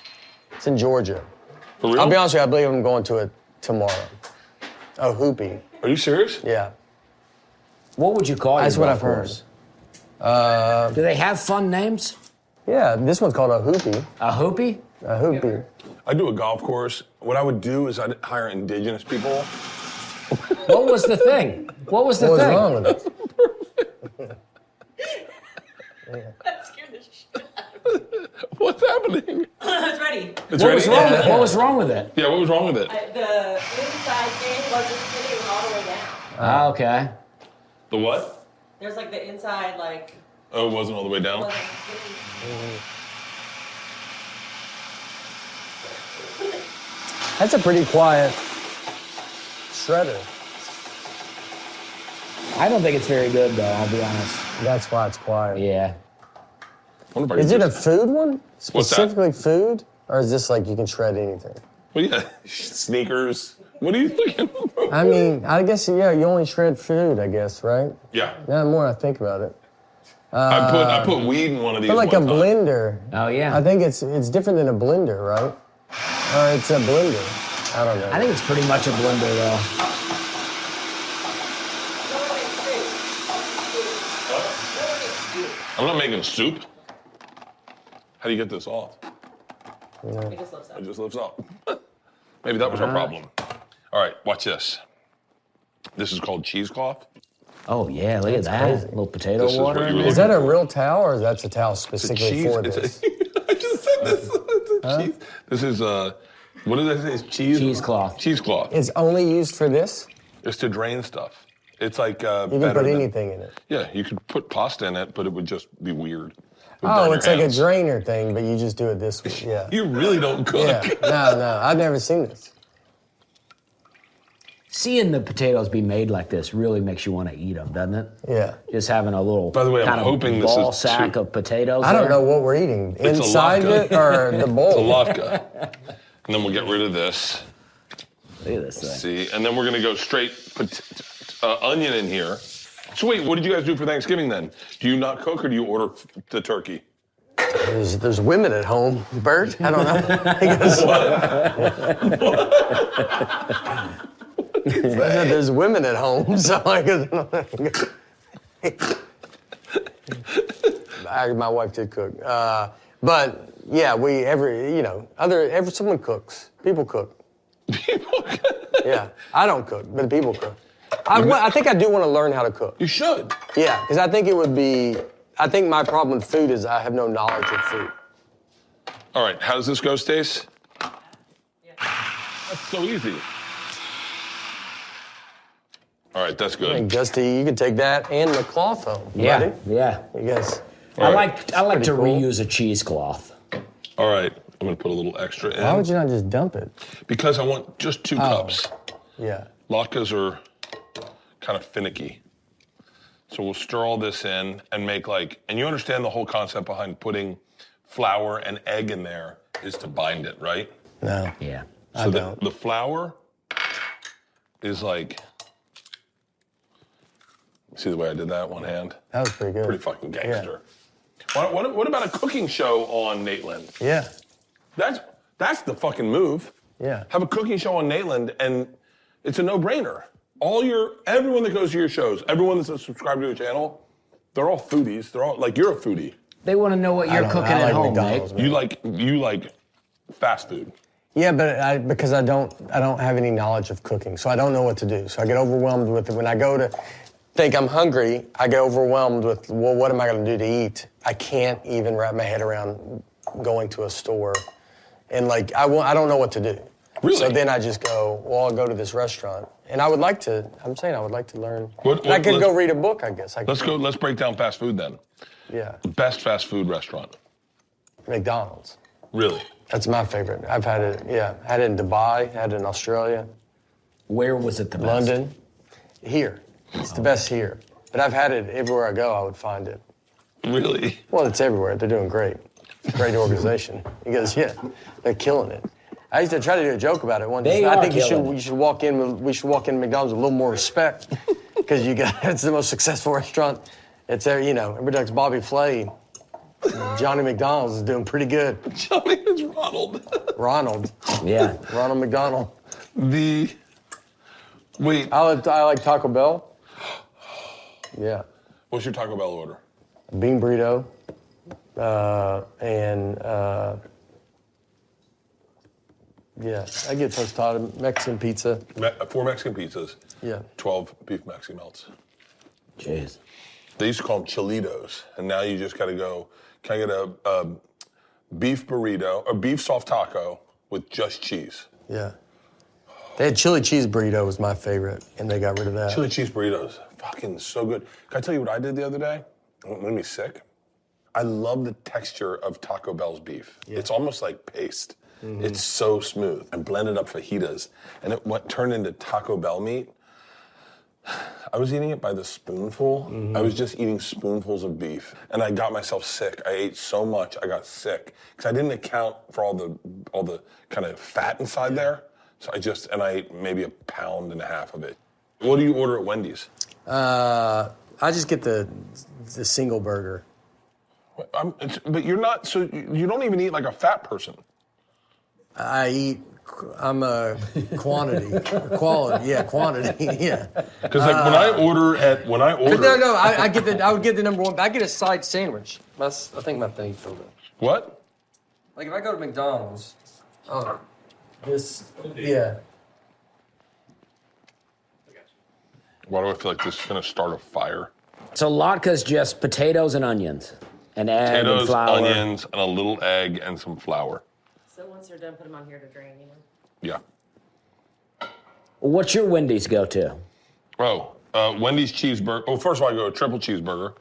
B: It's in Georgia.
A: For real?
B: I'll be honest with you, I believe I'm going to it tomorrow. Oh, Hoopy.
A: Are you serious?
B: Yeah.
D: What would you call your
B: That's what
D: golf
B: I've heard.
D: course? Do they have fun names?
B: Yeah, this one's called a Hoopy.
D: A hoopy?
B: A Hoopy.
A: I do a golf course. What I would do is I'd hire indigenous people.
D: What was the thing? What was the
B: What was
D: thing?
B: wrong with it?
E: That scared the shit out of me.
A: What's happening?
E: It's ready.
A: It's
D: What
A: ready?
D: was wrong with it? What was wrong with it?
A: Yeah, what was wrong with it?
E: The inside thing wasn't fitting all the way down.
D: Ah, okay.
A: The what?
E: There's like the inside,
A: Oh, it wasn't all the way down?
E: wasn't fitting.
B: That's a pretty quiet shredder.
D: I don't think it's very good, though, I'll be honest.
B: That's why it's quiet.
D: Yeah.
B: Is it a food one?
A: What's that?
B: Specifically food? Or is this like you can shred anything?
A: Well, yeah, sneakers. What are you thinking?
B: I mean, I guess, yeah, you only shred food, I guess, right?
A: Yeah.
B: Now the more I think about it.
A: I put weed in one of these.
B: But like a
A: one time.
B: blender.
D: Oh, yeah.
B: I think it's different than a blender, right? Or it's a blender. I don't know.
D: I think it's pretty much a blender, though.
A: I'm not making soup. How do you get this off?
E: It just lifts up.
A: It just lifts up. Maybe that was our problem. All right, watch this. This is called cheesecloth.
D: Oh, yeah, look at that.
B: crazy.
D: Little potato
A: This is
D: water
A: what
D: in
A: you
D: there.
B: Is that a real towel, or is that a towel
A: It's a
B: specifically
A: cheese.
B: for
A: It's
B: this?
A: I just said this. It's a cheese. This is what did I say? It's cheese.
D: Cheesecloth.
A: Cheesecloth.
B: It's only used for this?
A: It's to drain stuff. It's like
B: You can
A: better
B: put
A: than-
B: anything in it.
A: Yeah, you could put pasta in it, but it would just be weird. It would burn
B: Oh,
A: your
B: it's like a
A: hands.
B: drainer thing, but you just do it this way. Yeah.
A: You really don't cook.
B: Yeah. No, I've never seen this.
D: Seeing the potatoes be made like this really makes you want to eat them, doesn't it?
B: Yeah.
D: Just having a little
A: By the way, I'm
D: kind of
A: hoping this
D: ball
A: is
D: sack
A: too-
D: of potatoes.
B: I don't
D: there.
B: know what we're eating.
A: It's a
B: Inside
A: latke.
B: it or the
A: It's a
B: bowl?
A: latke. And then we'll get rid of this.
D: Look at this thing.
A: See, and then we're gonna go straight onion in here. So wait, what did you guys do for Thanksgiving then? Do you not cook or do you order the turkey?
B: There's women at home, Bert. I don't know. He goes, I said, there's women at home, so I guess. My wife did cook, but yeah, someone cooks. People cook. Yeah, I don't cook, but people cook. I think I do want to learn how to cook.
A: You should.
B: Yeah, because I think it would be. I think my problem with food is I have no knowledge of food.
A: All right, how does this go, Stace? That's so easy. All right, that's
B: I think
A: good.
B: Dusty, you can take that and the cloth home.
D: Yeah,
B: buddy.
D: yeah.
B: You guys.
A: All
D: I
A: right.
D: like to
B: pretty cool.
D: reuse a cheesecloth.
A: All right, I'm gonna put a little extra in.
B: Why would you not just dump it?
A: Because I want just 2 cups.
B: Yeah.
A: Latkes are kind of finicky. So we'll stir all this in and make and you understand the whole concept behind putting flour and egg in there is to bind it, right?
B: No.
D: Yeah.
B: I
A: So
B: don't.
A: the flour is see the way I did that, one hand?
B: That was pretty good.
A: Pretty fucking gangster. What about a cooking show on Nateland?
B: Yeah.
A: That's the fucking move.
B: Yeah.
A: Have a cooking show on Nateland, and it's a no-brainer. Everyone that goes to your shows, everyone that's subscribed to your channel, they're all foodies. They're all you're a foodie.
D: They want to know what you're cooking at home,
B: McDonald's,
D: mate.
B: man.
A: You like fast food.
B: Yeah, but because I don't have any knowledge of cooking, so I don't know what to do. So I get overwhelmed with it. When I go to think I'm hungry, I get overwhelmed with, well, what am I going to do to eat? I can't even wrap my head around going to a store, and I don't know what to do.
A: Really?
B: So then I just go, well, I'll go to this restaurant, and I would like to learn.
A: What-
B: I could
A: let's-
B: go read a book, I guess.
A: Let's break down fast food then.
B: Yeah,
A: Best fast food restaurant.
B: McDonald's.
A: Really?
B: That's my favorite. I've had it. Yeah, had it in Dubai. Had it in Australia.
D: Where was it the best?
B: London, here. It's the best here. But I've had it everywhere I go, I would find it.
A: Really?
B: Well, it's everywhere. They're doing great. Great organization. He goes, yeah, they're killing it. I used to try to do a joke about it one day.
D: They
B: I
D: are
B: think
D: killing
B: we should walk in. We should walk in McDonald's with a little more respect because it's the most successful restaurant. It's there. Everybody likes Bobby Flay. Johnny McDonald's is doing pretty good.
A: Johnny is Ronald.
B: Ronald
D: Yeah.
B: McDonald.
A: Wait.
B: I like Taco Bell. Yeah.
A: What's your Taco Bell order?
B: Bean burrito, and I get tostada, Mexican pizza.
A: 4 Mexican pizzas.
B: Yeah.
A: 12 beef Maxi melts.
D: Jeez.
A: They used to call them chilitos, and now you just got to go. Can I get a beef burrito or beef soft taco with just cheese?
B: Yeah. They had chili cheese burrito was my favorite, and they got rid of that.
A: Chili cheese burritos, fucking so good. Can I tell you what I did the other day? It made me sick. I love the texture of Taco Bell's beef. Yeah. It's almost like paste. Mm-hmm. It's so smooth. I blended up fajitas, and it turned into Taco Bell meat. I was eating it by the spoonful. Mm-hmm. I was just eating spoonfuls of beef, and I got myself sick. I ate so much, I got sick because I didn't account for all the kind of fat inside there. So I ate maybe 1.5 pounds of it. What do you order at Wendy's?
B: I just get the single burger.
A: But you're not. So you don't even eat like a fat person.
B: I'm a quantity, quality. Yeah, quantity. Yeah.
A: Because when I order.
B: No. I would get the number one. I get a side sandwich. I think my thing filled it.
A: What?
B: Like if I go to McDonald's, yeah.
A: Why do I feel like this is going to start a fire?
D: So Latkes just potatoes and onions, and egg
A: Potatoes,
D: and flour.
A: onions, and a little egg and some flour.
E: So once they're done, put them on here to drain, you know?
A: Yeah.
D: What's your Wendy's go-to?
A: Oh, Wendy's cheeseburger. Oh, first of all, I go triple cheeseburger.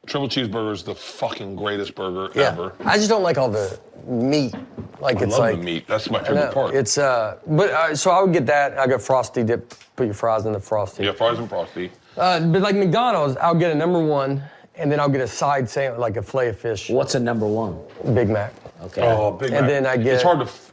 A: Triple cheeseburger is the fucking greatest burger ever.
B: I just don't like all the meat. Like
A: I
B: it's
A: love
B: like
A: the meat. That's my favorite part.
B: It's so I would get that. I got frosty dip. Put your fries in the frosty.
A: Yeah, fries and frosty.
B: But like McDonald's, I'll get a number one, and then I'll get a side sandwich, like a fillet of fish.
D: What's a number one?
B: Big Mac.
D: Okay.
A: Oh, Big Mac.
B: And then I get.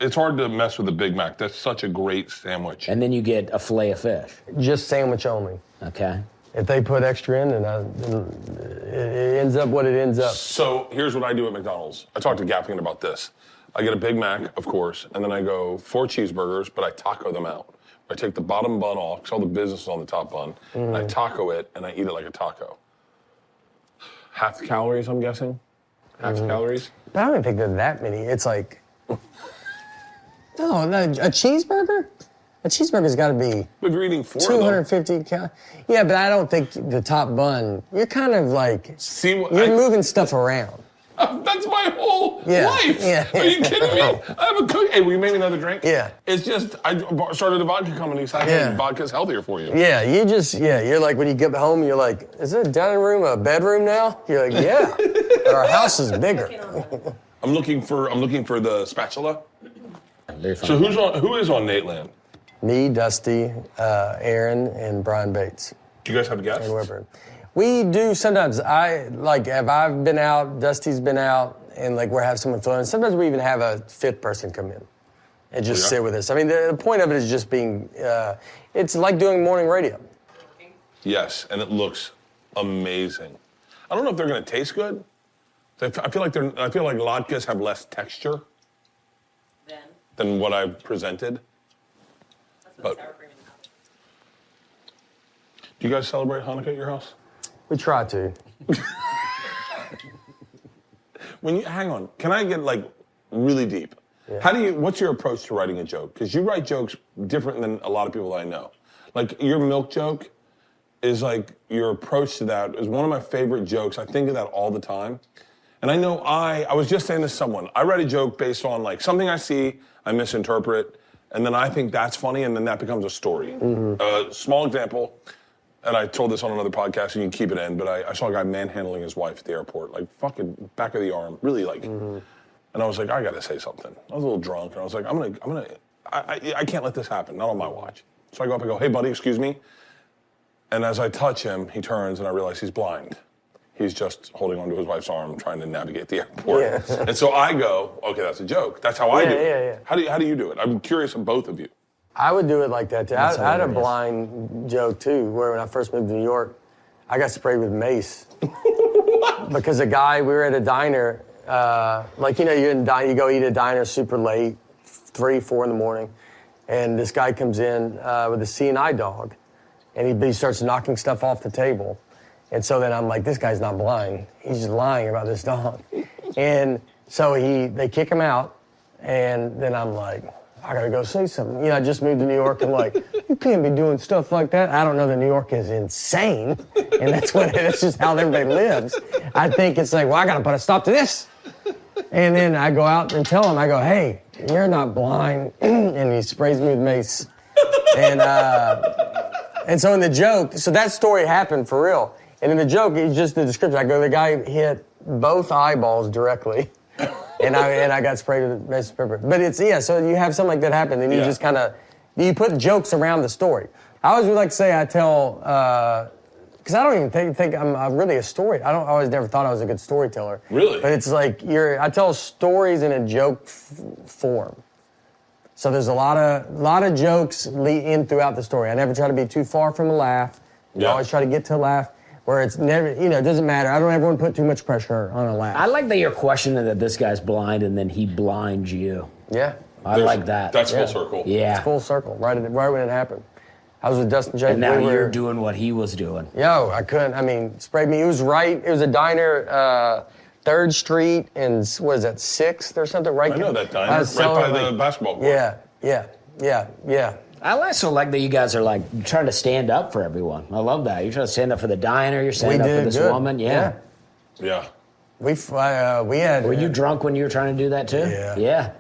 A: It's hard to mess with a Big Mac. That's such a great sandwich.
D: And then you get a fillet of fish.
B: Just sandwich only.
D: Okay.
B: If they put extra in, then it ends up what it ends up.
A: So here's what I do at McDonald's. I talked to Gaffigan about this. I get a Big Mac, of course, and then I go 4 cheeseburgers, but I taco them out. I take the bottom bun off, because all the business is on the top bun, and I taco it, and I eat it like a taco. Half the calories, I'm guessing? Half the calories?
B: But I don't even think there are that many. It's like, no, a cheeseburger? A cheeseburger's got to be
A: But if you're eating 4
B: 250 calories. Yeah, but I don't think the top bun, you're kind of like, you're moving stuff around.
A: That's my whole
B: Yeah,
A: life.
B: yeah.
A: Are you kidding me? I have a cook. Hey, will you make me another drink?
B: Yeah.
A: It's just, I started a vodka company, so I think vodka's healthier for you.
B: Yeah, you're like, when you get home, you're like, is it a dining room, a bedroom now? You're like, yeah, but our house is bigger.
A: I'm looking for the spatula.
D: Very fun.
A: So who is on Nateland?
B: Me, Dusty, Aaron, and Brian Bates.
A: Do you guys have guests?
B: And Weber. We do sometimes. If I've been out, Dusty's been out, and like we're having someone fill in. Sometimes we even have a 5th person come in and just sit with us. I mean, the point of it is just being. It's like doing morning radio.
A: Yes, and it looks amazing. I don't know if they're going to taste good. I feel like latkes have less texture than what I've presented. But do you guys celebrate Hanukkah at your house?
B: We try to.
A: Hang on, can I get like really deep? Yeah. What's your approach to writing a joke? Because you write jokes different than a lot of people I know. Like your milk joke is like, your approach to that is one of my favorite jokes. I think of that all the time. And I know I was just saying to someone, I write a joke based on like something I see, I misinterpret, and then I think that's funny, and then that becomes a story. Mm-hmm. Small example, and I told this on another podcast, and you can keep it in, but I saw a guy manhandling his wife at the airport, like fucking back of the arm, really like. Mm-hmm. And I was like, I gotta say something. I was a little drunk, and I was like, I can't let this happen, not on my watch. So I go up and go, hey buddy, excuse me. And as I touch him, he turns, and I realize he's blind. He's just holding onto his wife's arm, trying to navigate the airport. Yeah. And so I go, okay, that's a joke. That's how I do it. Yeah. How do you do it? I'm curious of both of you. I
B: would do it like that too. I had a blind joke too, where when I first moved to New York, I got sprayed with mace. Because a guy, we were at a diner, you go eat at a diner super late, 3, 4 in the morning, and this guy comes in with a CNI dog, and he starts knocking stuff off the table. And so then I'm like, this guy's not blind. He's just lying about this dog. And so they kick him out, and then I'm like, I gotta go say something. I just moved to New York, and like, you can't be doing stuff like that. I don't know that New York is insane, and that's just how everybody lives. I think it's like, well, I gotta put a stop to this. And then I go out and tell him, I go, hey, you're not blind. And he sprays me with mace. And so in the joke, so that story happened for real. And in the joke, it's just the description. I go, the guy hit both eyeballs directly. And I got sprayed with mace pepper. But so you have something like that happen, and you just kind of, you put jokes around the story. I always would like to say I tell, because I don't even think I'm really a story. I always never thought I was a good storyteller.
A: Really?
B: But it's like, I tell stories in a joke form. So there's a lot of jokes lead in throughout the story. I never try to be too far from a laugh. I always try to get to a laugh. Where it's never, it doesn't matter. I don't ever want to put too much pressure on a laugh.
D: I like that you're questioning that this guy's blind and then he blinds you.
B: Yeah.
D: I like that.
A: That's full circle.
D: Yeah.
B: It's full circle, right when it happened. I was with Dustin J.
D: And now you're doing what he was doing.
B: I couldn't, sprayed me. It was a diner, 3rd Street and, what is that, 6th or something? Right.
A: I know that diner, right by the basketball court.
B: Yeah.
D: I also like that you guys are like trying to stand up for everyone. I love that. You're trying to stand up for the diner. You're standing up for this woman. Yeah.
A: Yeah.
B: We had.
D: Were you drunk when you were trying to do that too?
B: Yeah.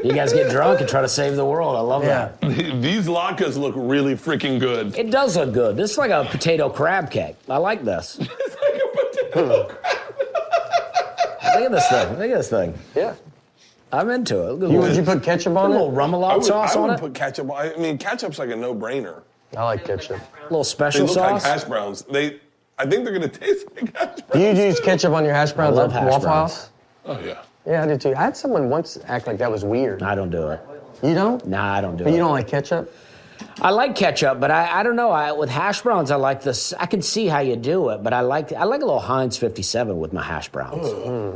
D: You guys get drunk and try to save the world. I love that.
A: These latkes look really freaking good.
D: It does look good. This is like a potato crab cake. I like this.
A: It's like a potato crab.
D: Look at this thing. Look at this thing.
B: Yeah.
D: I'm into it.
B: Would you put ketchup on
D: a
B: it?
D: little remoulade sauce on
A: I
D: it?
A: would put ketchup on. I mean, ketchup's like a no-brainer.
B: I like ketchup.
D: A little
A: They
D: special
A: look like
D: sauce.
A: hash browns. I think they're gonna taste like hash browns.
B: Do you use ketchup on your hash browns
D: love
B: at
D: hash
B: Waffle
D: browns.
B: House?
A: Oh yeah.
B: Yeah, I do too. I had someone once act like that was weird.
D: I don't do it.
B: You don't?
D: Nah, I don't do
B: But
D: it.
B: you don't like ketchup?
D: I like ketchup, but I don't know. With hash browns, I like this. I can see how you do it, but I like a little Heinz 57 with my hash browns.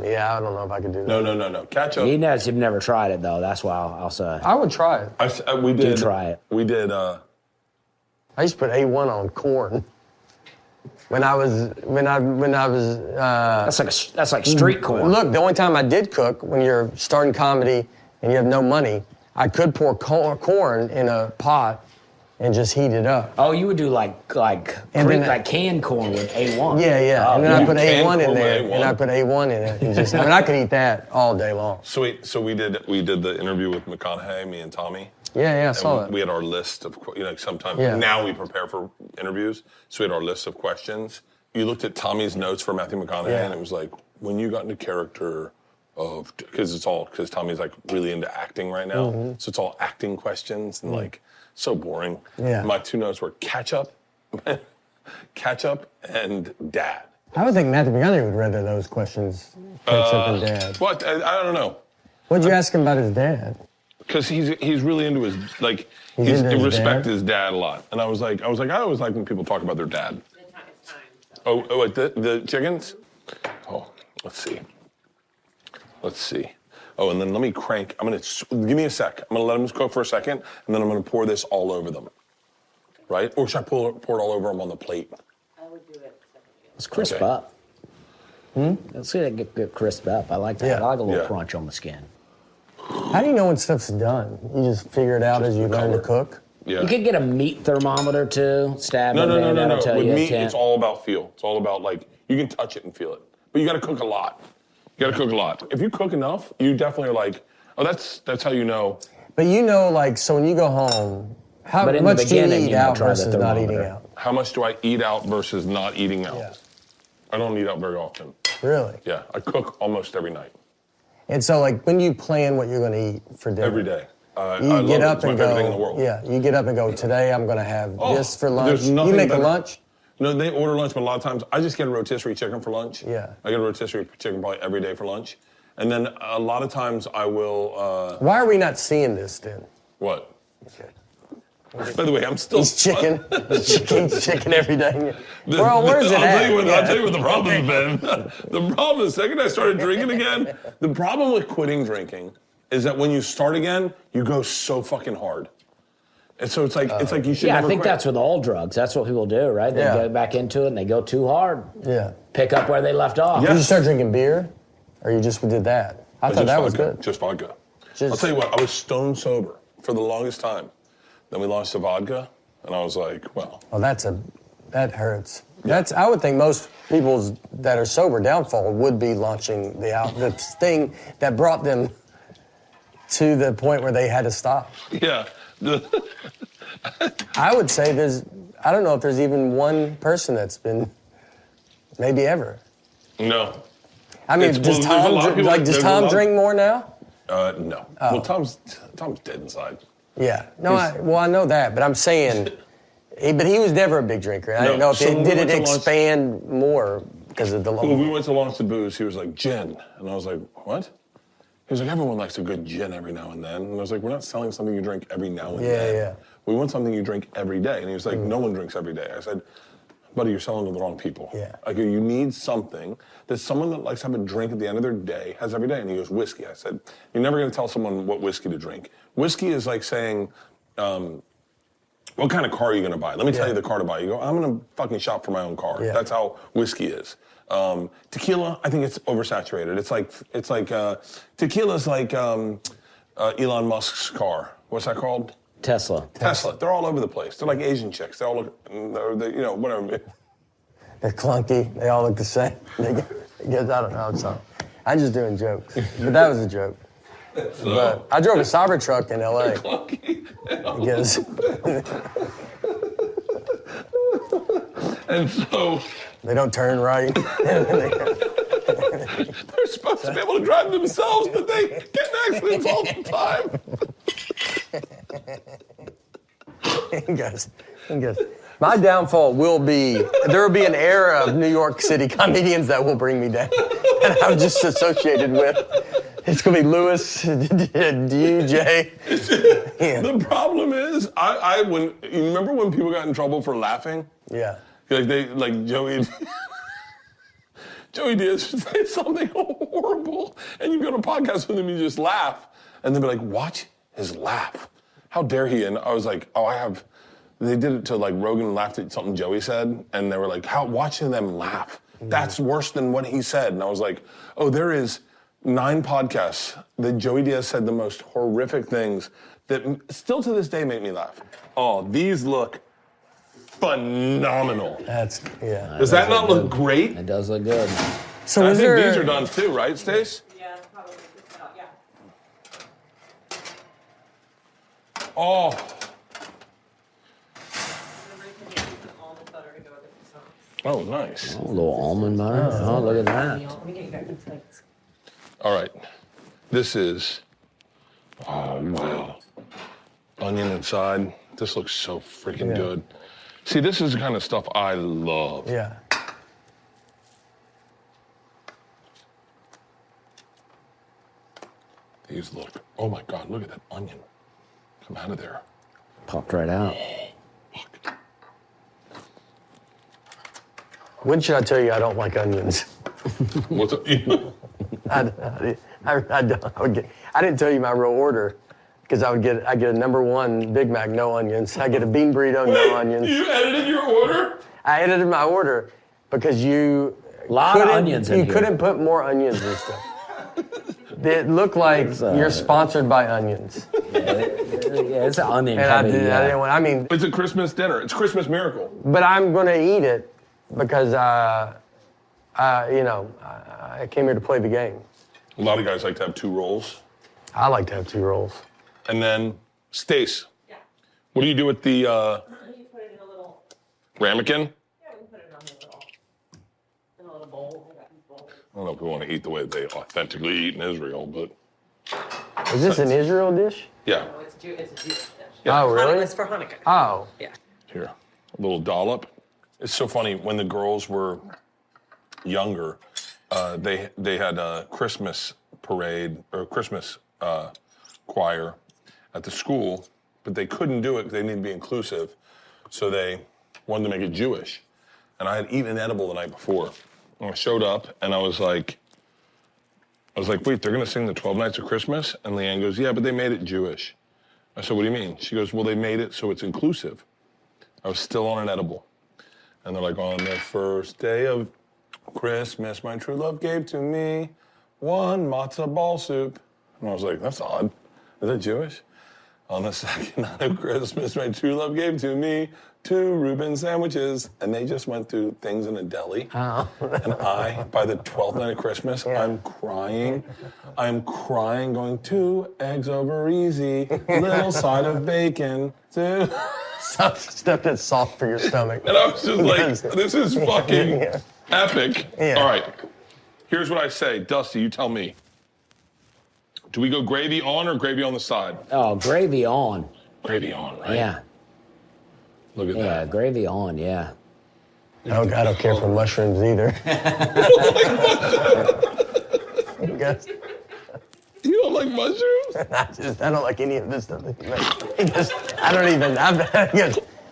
B: Yeah, I don't know if I could do that.
A: No. Ketchup.
D: You've never tried it though. That's why I'll say.
B: I would try it.
A: We did
D: try it.
A: We did.
B: I used to put A1 on corn. When I was.
D: That's like street corn.
B: Look, the only time I did cook when you're starting comedy and you have no money, I could pour corn in a pot and just heat it up.
D: Oh, you would do like canned corn with A1.
B: Yeah.
D: Oh,
B: and then I put
A: canned
B: A1 in
A: corn with
B: there,
A: A1.
B: and I put A1 in it, and just. I mean, I could eat that all day long.
A: So we did the interview with McConaughey, me and Tommy.
B: Yeah, I
A: And
B: saw that.
A: we had our list of, sometimes
B: Yeah.
A: now we prepare for interviews, so we had our list of questions. You looked at Tommy's notes for Matthew McConaughey,
B: Yeah.
A: and it was like, when you got into character of, because Tommy's like really into acting right now, so it's all acting questions and like so boring.
B: Yeah.
A: My two notes were ketchup and dad.
B: I would think Matthew McConaughey would rather those questions, ketchup and dad.
A: What? I don't know.
B: What'd you ask him about his dad?
A: Because he's really into his, like,
B: He's into his
A: respect
B: dad?
A: his dad a lot. And I was like, I always like when people talk about their dad.
E: It's time.
A: Oh, wait, the chickens? Oh, let's see. Oh, and then let me crank. Give me a sec. I'm gonna let them cook for a second, and then I'm gonna pour this all over them. Right? Or should I pour it all over them on the plate?
E: I would do it.
D: Let's crisp
A: Okay.
D: up. Let's see that get crisp up. I like that.
B: Yeah.
D: I like a little
A: Yeah.
D: crunch on the skin.
B: How do you know when stuff's done? You just figure it out as you learn to
A: color.
B: cook?
A: Yeah.
D: You could get a meat thermometer too. Stab it
A: No.
D: in. That'll tell
A: With
D: you a
A: meat,
D: temp.
A: it's all about feel. It's all about, like, you can touch it and feel it. But you gotta cook a lot. If you cook enough, you definitely are like, oh, that's how you know.
B: But you know, like, so when you go home, how
D: But in the
B: much do you
D: beginning,
B: eat
D: you
B: out
D: try the
B: versus not eating
D: thermometer.
B: out?
A: How much do I eat out versus not eating out?
B: Yeah.
A: I don't eat out very often.
B: Really?
A: Yeah, I cook almost every night.
B: And so, like, when you plan what you're going to eat for dinner?
A: Every day. I
B: You
A: love
B: get
A: it.
B: up
A: It's my
B: and
A: favorite
B: go.
A: thing in the world.
B: Yeah, you get up and go. Today I'm going to have
A: Oh,
B: this for lunch.
A: there's
B: You
A: nothing
B: make a
A: better.
B: lunch.
A: No, they order lunch, but a lot of times I just get a rotisserie chicken for lunch.
B: Yeah.
A: I get a rotisserie chicken probably every day for lunch. And then a lot of times I will,
B: Why are we not seeing this then?
A: what?
B: Okay.
A: By the way, I'm still...
B: He's chicken. He's chicken every day. Bro, where's it
A: I'll
B: at?
A: tell you what the problem has been. The problem, the second I started drinking again, the problem with quitting drinking is that when you start again, you go so fucking hard. And so it's like you should
D: Yeah, I
A: never
D: think
A: quit.
D: that's with all drugs. That's what people do, right? They
B: Yeah.
D: go back into it and they go too hard.
B: Yeah.
D: Pick up where they left off.
A: Yeah.
B: Did you start drinking beer? Or you just did that? I thought
A: Just
B: that was
A: vodka.
B: good.
A: Just vodka.
B: Just-
A: I'll tell you what, I was stone sober for the longest time. Then we launched the vodka, and I was like, well,
B: Oh, that hurts. That's I would think most people's that are sober downfall would be launching the thing that brought them to the point where they had to stop.
A: yeah.
B: I would say I don't know if there's even one person that's been, maybe ever.
A: No.
B: I mean,
A: It's-
B: does
A: well, there's a lot of people-
B: does
A: there's a
B: Tom
A: lot-
B: drink more now?
A: No. Well, Tom's dead inside.
B: Yeah. No, I know that, but I'm saying, but he was never a big drinker. I
A: No.
B: don't know if
A: So when we
B: did
A: went
B: it
A: to lunch-
B: expand more because of the
A: When we went to launch the booze, he was like, gin. And I was like, what? He was like, everyone likes a good gin every now and then. And I was like, we're not selling something you drink every now and then.
B: Yeah.
A: We want something you drink every day. And he was like, no one drinks every day. I said, buddy, you're selling to the wrong people.
B: Yeah.
A: I go, you need something that someone that likes to have a drink at the end of their day has every day. And he goes, whiskey. I said, you're never going to tell someone what whiskey to drink. Whiskey is like saying, what kind of car are you going to buy? Let me tell you the car to buy. You go, I'm going to fucking shop for my own car.
B: Yeah.
A: That's how whiskey is. Tequila, I think it's oversaturated. It's like tequila's like Elon Musk's car. What's that called?
D: Tesla.
A: They're all over the place. They're like Asian chicks. They all look, whatever.
B: They're clunky. They all look the same. I don't know. I'm sorry. I'm just doing jokes. But that was a joke. But I drove a Cybertruck in L.A.
A: Clunky.
B: Yes.
A: And so...
B: They don't turn right.
A: They're supposed to be able to drive themselves, but they get in accidents all the time.
B: He goes. My downfall will be, there will be an era of New York City comedians that will bring me down. And I'm just associated with. It's going to be Lewis, DJ. Yeah.
A: The problem is, you remember when people got in trouble for laughing?
B: Yeah.
A: Like Joey Diaz would say something horrible, and you go to a podcast with him, you just laugh, and they'd be like, watch his laugh. How dare he? And I was like, they did it to like Rogan laughed at something Joey said, and they were like, watching them laugh. That's worse than what he said. And I was like, there is 9 podcasts that Joey Diaz said the most horrific things that still to this day make me laugh. These look phenomenal. Does that not look great?
D: It does look good.
A: So I think these are done too, right, Stace?
E: Yeah, probably. Yeah.
A: Oh. Oh, nice.
D: Oh, a little almond butter. Oh, look at that.
A: All right. This is, wow. Onion inside. This looks so freaking good. See, this is the kind of stuff I love.
B: Yeah.
A: These look, oh my God, look at that onion. Come out of there.
D: Popped right out.
A: Fuck.
B: When should I tell you I don't like onions?
A: What's up?
B: I didn't tell you my real order because I get a #1 Big Mac, no onions. I get a bean burrito, no onions.
A: You edited your order?
B: I edited my order because you couldn't put more onions and stuff. It looked like you're sponsored by onions.
D: Yeah, it's an onion.
B: And I didn't want.
A: It's a Christmas dinner. It's Christmas miracle.
B: But I'm gonna eat it because I came here to play the game.
A: A lot of guys like to have 2 rolls.
B: I like to have 2 rolls.
A: And then, Stace.
E: Yeah.
A: What do you do with the
E: You put it in a little.
A: ramekin?
E: Yeah, we can put it in a little bowl. I got these bowls.
A: I don't know if we want to eat the way they authentically eat in Israel, but
B: Is this an Israel dish?
A: yeah.
E: No, it's a Jewish dish.
B: Oh, really?
E: It's for Hanukkah.
B: Oh.
E: Yeah.
A: Here, a little dollop. It's so funny, when the girls were younger, they had a Christmas parade or Christmas choir at the school, but they couldn't do it because they needed to be inclusive. So they wanted to make it Jewish. And I had eaten an edible the night before. And I showed up and I was like, wait, they're gonna sing the 12 Nights of Christmas? And Leanne goes, yeah, but they made it Jewish. I said, what do you mean? She goes, well, they made it so it's inclusive. I was still on an edible. And they're like, on the first day of Christmas, my true love gave to me 1 matzah ball soup. And I was like, that's odd. Is that Jewish? On the second night of Christmas, my true love gave to me 2 Reuben sandwiches. And they just went through things in a deli. Oh. And by the 12th night of Christmas, I'm crying. I'm crying, going 2 eggs over easy, little side of bacon, 2.
B: Stuff that's soft for your stomach.
A: And I was just like, this is fucking epic.
B: Yeah.
A: All right, here's what I say. Dusty, you tell me. Do we go gravy on or gravy on the side?
D: Oh, gravy on.
A: Gravy on, right?
D: Yeah.
A: Look at that.
D: Yeah, gravy on, yeah.
B: I don't care for mushrooms either.
A: You don't like mushrooms?
B: I don't like any of this stuff.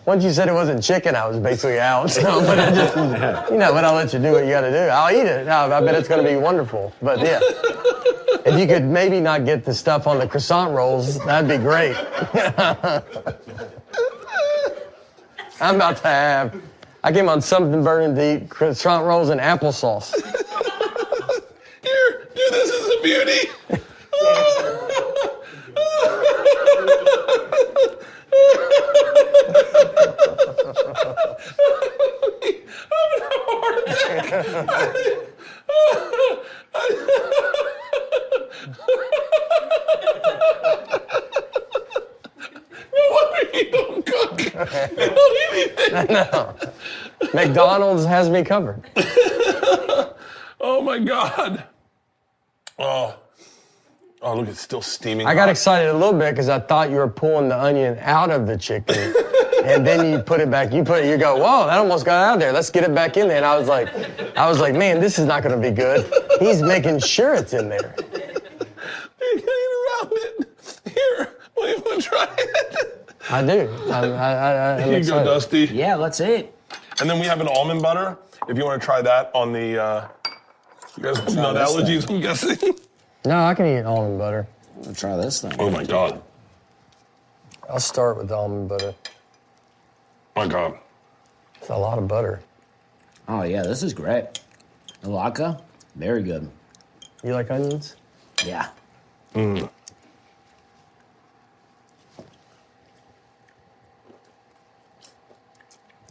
B: Once you said it wasn't chicken, I was basically out. So, but I'll let you do what you got to do. I'll eat it. I bet it's going to be wonderful. But yeah, if you could maybe not get the stuff on the croissant rolls, that'd be great. I'm about to have. I came on something burning to eat croissant rolls and applesauce.
A: Here, this is a beauty. wonder you don't cook. You don't eat anything.
B: No. McDonald's has me covered.
A: Oh my God. Oh, look, it's still steaming.
B: I got excited a little bit because I thought you were pulling the onion out of the chicken. And then you put it back. You go, whoa, that almost got out there. Let's get it back in there. And I was like, man, this is not going to be good. He's making sure it's in there.
A: You can eat around it. Here, you want to try it?
B: I do. I'm
A: Here you go, Dusty.
D: Yeah, let's eat.
A: And then we have an almond butter. If you want to try that on the, you guys have nut allergies, I'm guessing.
B: No, I can eat almond butter.
D: I'll try this thing.
A: Oh my God.
B: I'll start with the almond butter.
A: My God.
B: It's a lot of butter.
D: Oh yeah, this is great. The latke, very good.
B: You like onions?
D: Yeah.
B: That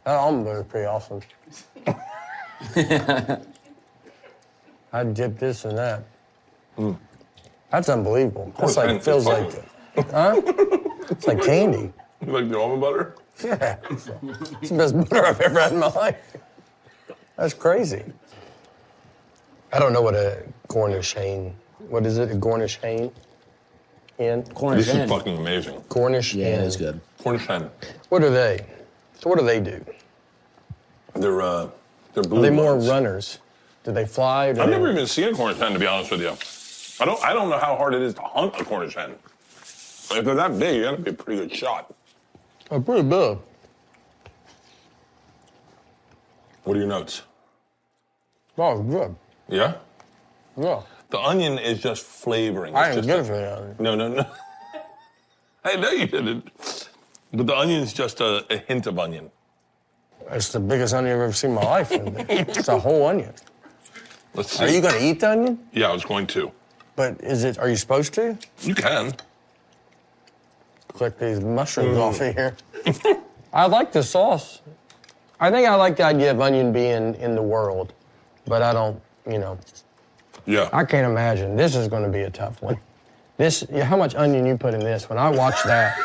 B: almond butter is pretty awesome. I'd dip this in that. That's unbelievable. That's like, feels like, huh? It's like candy.
A: You like the almond butter?
B: Yeah. It's the best butter I've ever had in my life. That's crazy. I don't know what a Cornish hen, what is it, a Cornish hen?
D: Cornish
A: This
D: hen.
A: is fucking amazing.
B: Cornish
D: Yeah,
B: hen.
D: it is good.
A: Cornish hen.
B: What are they? So what do they do?
A: They're blue
B: Are they more
A: bloods.
B: runners? Do they fly?
A: I've never even seen a Cornish hen, to be honest with you. I don't know how hard it is to hunt a Cornish hen. If they're that big, you gotta be a pretty good shot.
B: Oh, pretty big.
A: What are your notes?
B: Oh, good.
A: Yeah?
B: Yeah.
A: The onion is just flavoring.
B: I
A: It's
B: didn't
A: just
B: get it for that.
A: No. I know you didn't. But the onion's just a hint of onion.
B: It's the biggest onion I've ever seen in my life. It's a whole onion.
A: Let's see.
B: Are you going to eat the onion?
A: Yeah, I was going to.
B: But are you supposed to?
A: You can.
B: Click these mushrooms off of here. I like the sauce. I think I like the idea of onion being in the world, but I don't,
A: Yeah.
B: I can't imagine. This is going to be a tough one. How much onion you put in this? When I watched that,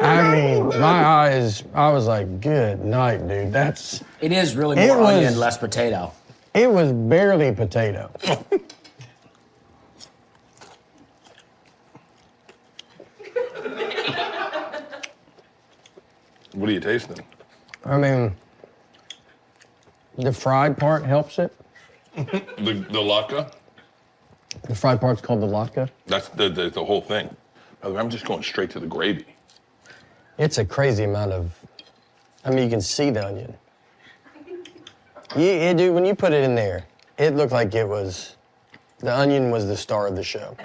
B: I mean, my eyes, I was like, good night, dude.
D: It is really
B: It
D: more
B: was-
D: onion, less potato.
B: It was barely potato.
A: What are you tasting?
B: I mean, the fried part helps it.
A: The latke?
B: The fried part's called the latke.
A: That's the whole thing. By the way, I'm just going straight to the gravy.
B: It's a crazy amount of, you can see the onion. Dude, when you put it in there, it looked like the onion was the star of the show.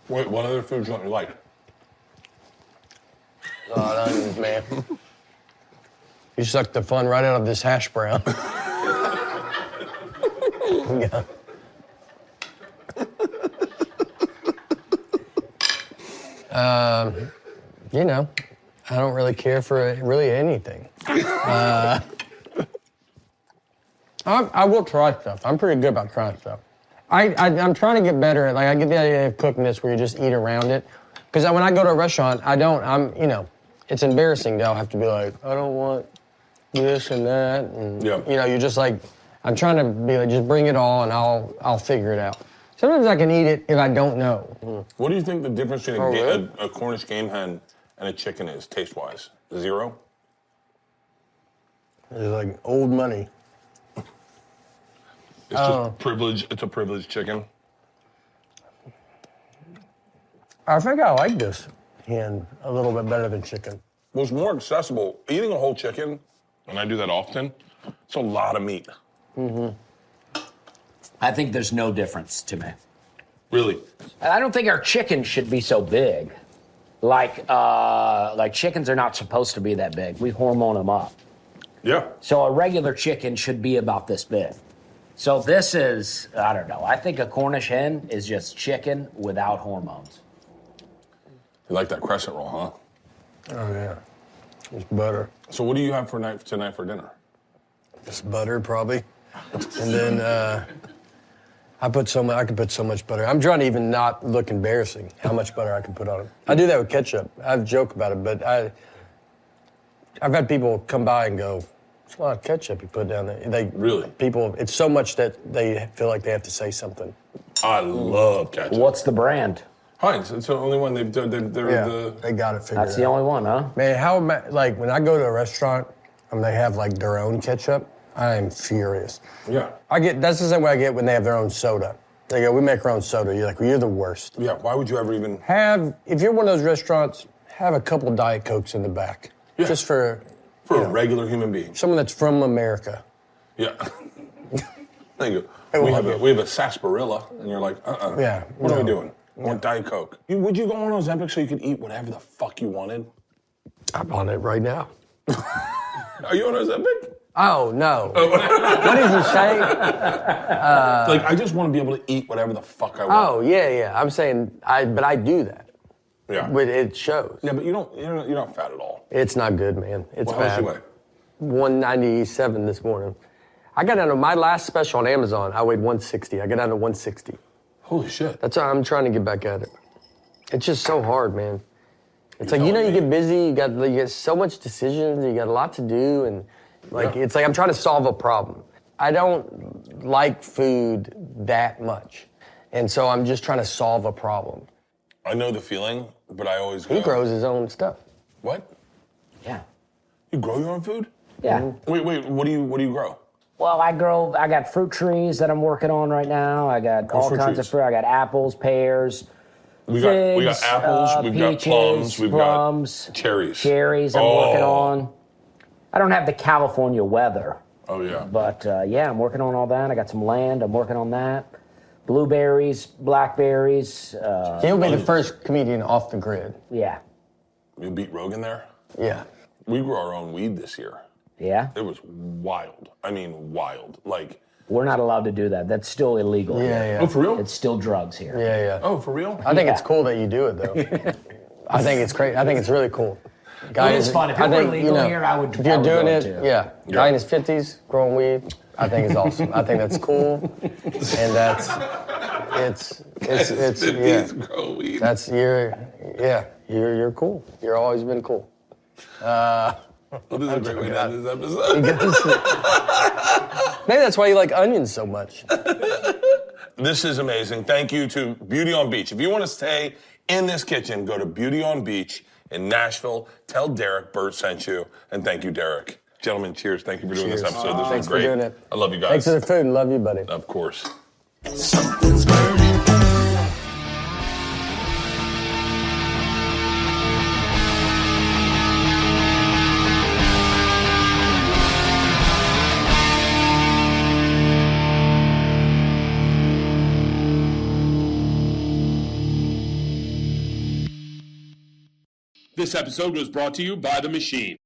A: Wait, what other foods don't you like?
B: Oh, the onions, man. You sucked the fun right out of this hash brown. Yeah. I don't really care for really anything. I will try stuff. I'm pretty good about trying stuff. I'm trying to get better at, I get the idea of cooking this where you just eat around it. Because when I go to a restaurant, it's embarrassing to have to be like, I don't want this and that. And, you're just like, I'm trying to be like, just bring it all and I'll figure it out. Sometimes I can eat it if I don't know.
A: What do you think the difference between
B: really?
A: a Cornish game hen and a chicken is, taste-wise? 0?
B: It's like old money.
A: It's just privilege. It's a privileged chicken.
B: I think I like this hen a little bit better than chicken.
A: Well, it's more accessible. Eating a whole chicken, and I do that often, it's a lot of meat.
D: I think there's no difference to me.
A: Really?
D: I don't think our chicken should be so big. Like chickens are not supposed to be that big. We hormone them up.
A: Yeah.
D: So a regular chicken should be about this big. So this is, I don't know. I think a Cornish hen is just chicken without hormones.
A: You like that crescent roll, huh?
B: Oh, yeah. Just butter.
A: So what do you have tonight for dinner?
B: Just butter, probably. And then I can put so much butter. I'm trying to even not look embarrassing how much butter I can put on it. I do that with ketchup. I joke about it, but I've had people come by and go, "It's a lot of ketchup you put down there."
A: Really?
B: People, it's so much that they feel like they have to say something.
A: I love ketchup.
D: What's the brand?
A: Heinz. It's the only one they got it figured out.
D: That's the only one, huh?
B: Man, when I go to a restaurant and they have like their own ketchup, I am furious.
A: Yeah.
B: That's the same way I get when they have their own soda. They go, "We make our own soda." You're like, "Well, you're the worst."
A: Yeah, why would you ever even...
B: If you're one of those restaurants, have a couple Diet Cokes in the back.
A: Yeah.
B: Just for
A: a regular human being.
B: someone that's from America.
A: Yeah. There you go. We have a sarsaparilla, and you're like,
B: Yeah,
A: What are we
B: no.
A: doing? I want Diet Coke. Would you go on Ozempic so you could eat whatever the fuck you wanted?
B: I'm on it right now.
A: Are you on Ozempic?
B: Oh, no. What did you say?
A: Like, I just want to be able to eat whatever the fuck I want.
B: Oh, yeah. I'm saying, but I do that.
A: Yeah.
B: But it shows.
A: Yeah, but you're not fat at all.
B: It's not good, man. It's
A: Well, how
B: bad.
A: much you weigh?
B: 197 this morning. I got down to my last special on Amazon. I weighed 160. I got down to 160.
A: Holy shit.
B: That's why I'm trying to get back at it. It's just so hard, man. It's
A: You're
B: like, you
A: telling
B: get
A: me.
B: busy, you got so much decisions, you got a lot to do, and it's like I'm trying to solve a problem. I don't like food that much, and so I'm just trying to solve a problem.
A: I know the feeling, but I always go...
B: He grows his own stuff.
A: What?
D: Yeah.
A: You grow your own food?
D: Yeah.
A: Wait, what do you grow?
D: Well, I got fruit trees that I'm working on right now. I got all
A: fruit
D: kinds
A: trees?
D: of fruit. I got apples, pears,
A: We got
D: figs,
A: apples, we've got
D: peaches,
A: plums, we've
D: plums,
A: got cherries.
D: Cherries I'm working on. I don't have the California weather,
A: Oh, yeah.
D: but I'm working on all that. I got some land. I'm working on that. Blueberries, blackberries.
B: He'll be the first comedian off the grid.
D: Yeah.
A: You beat Rogan there?
B: Yeah.
A: We grew our own weed this year.
D: Yeah.
A: It was wild. I mean, wild. Like...
D: We're not allowed to do that. That's still illegal.
B: Yeah.
A: Oh, for real?
D: It's still drugs here.
B: Yeah.
A: Oh, for real?
B: I think it's cool that you do it, though. I think it's great. I think it's really cool.
D: It is fun. If it were legal here, I would.
B: If you're doing
D: go
B: it,
D: too.
B: yeah. Guy in his 50s growing weed, I think is awesome. I think that's cool, and it's
A: Grow weed.
B: you're cool. You're always been cool.
A: Well, this is a great way to end this episode.
B: Maybe that's why you like onions so much.
A: This is amazing. Thank you to Beauty on Beach. If you want to stay in this kitchen, go to Beauty on Beach in Nashville. Tell Derek Bert sent you, and thank you, Derek. Gentlemen, cheers. Thank you for doing this
B: Cheers.
A: episode. This
B: Thanks
A: was
B: for
A: great.
B: doing it.
A: I love you guys.
B: Thanks for the food. Love you, buddy.
A: Of course.
C: Something's burning.
A: This episode was brought to you by The Machine.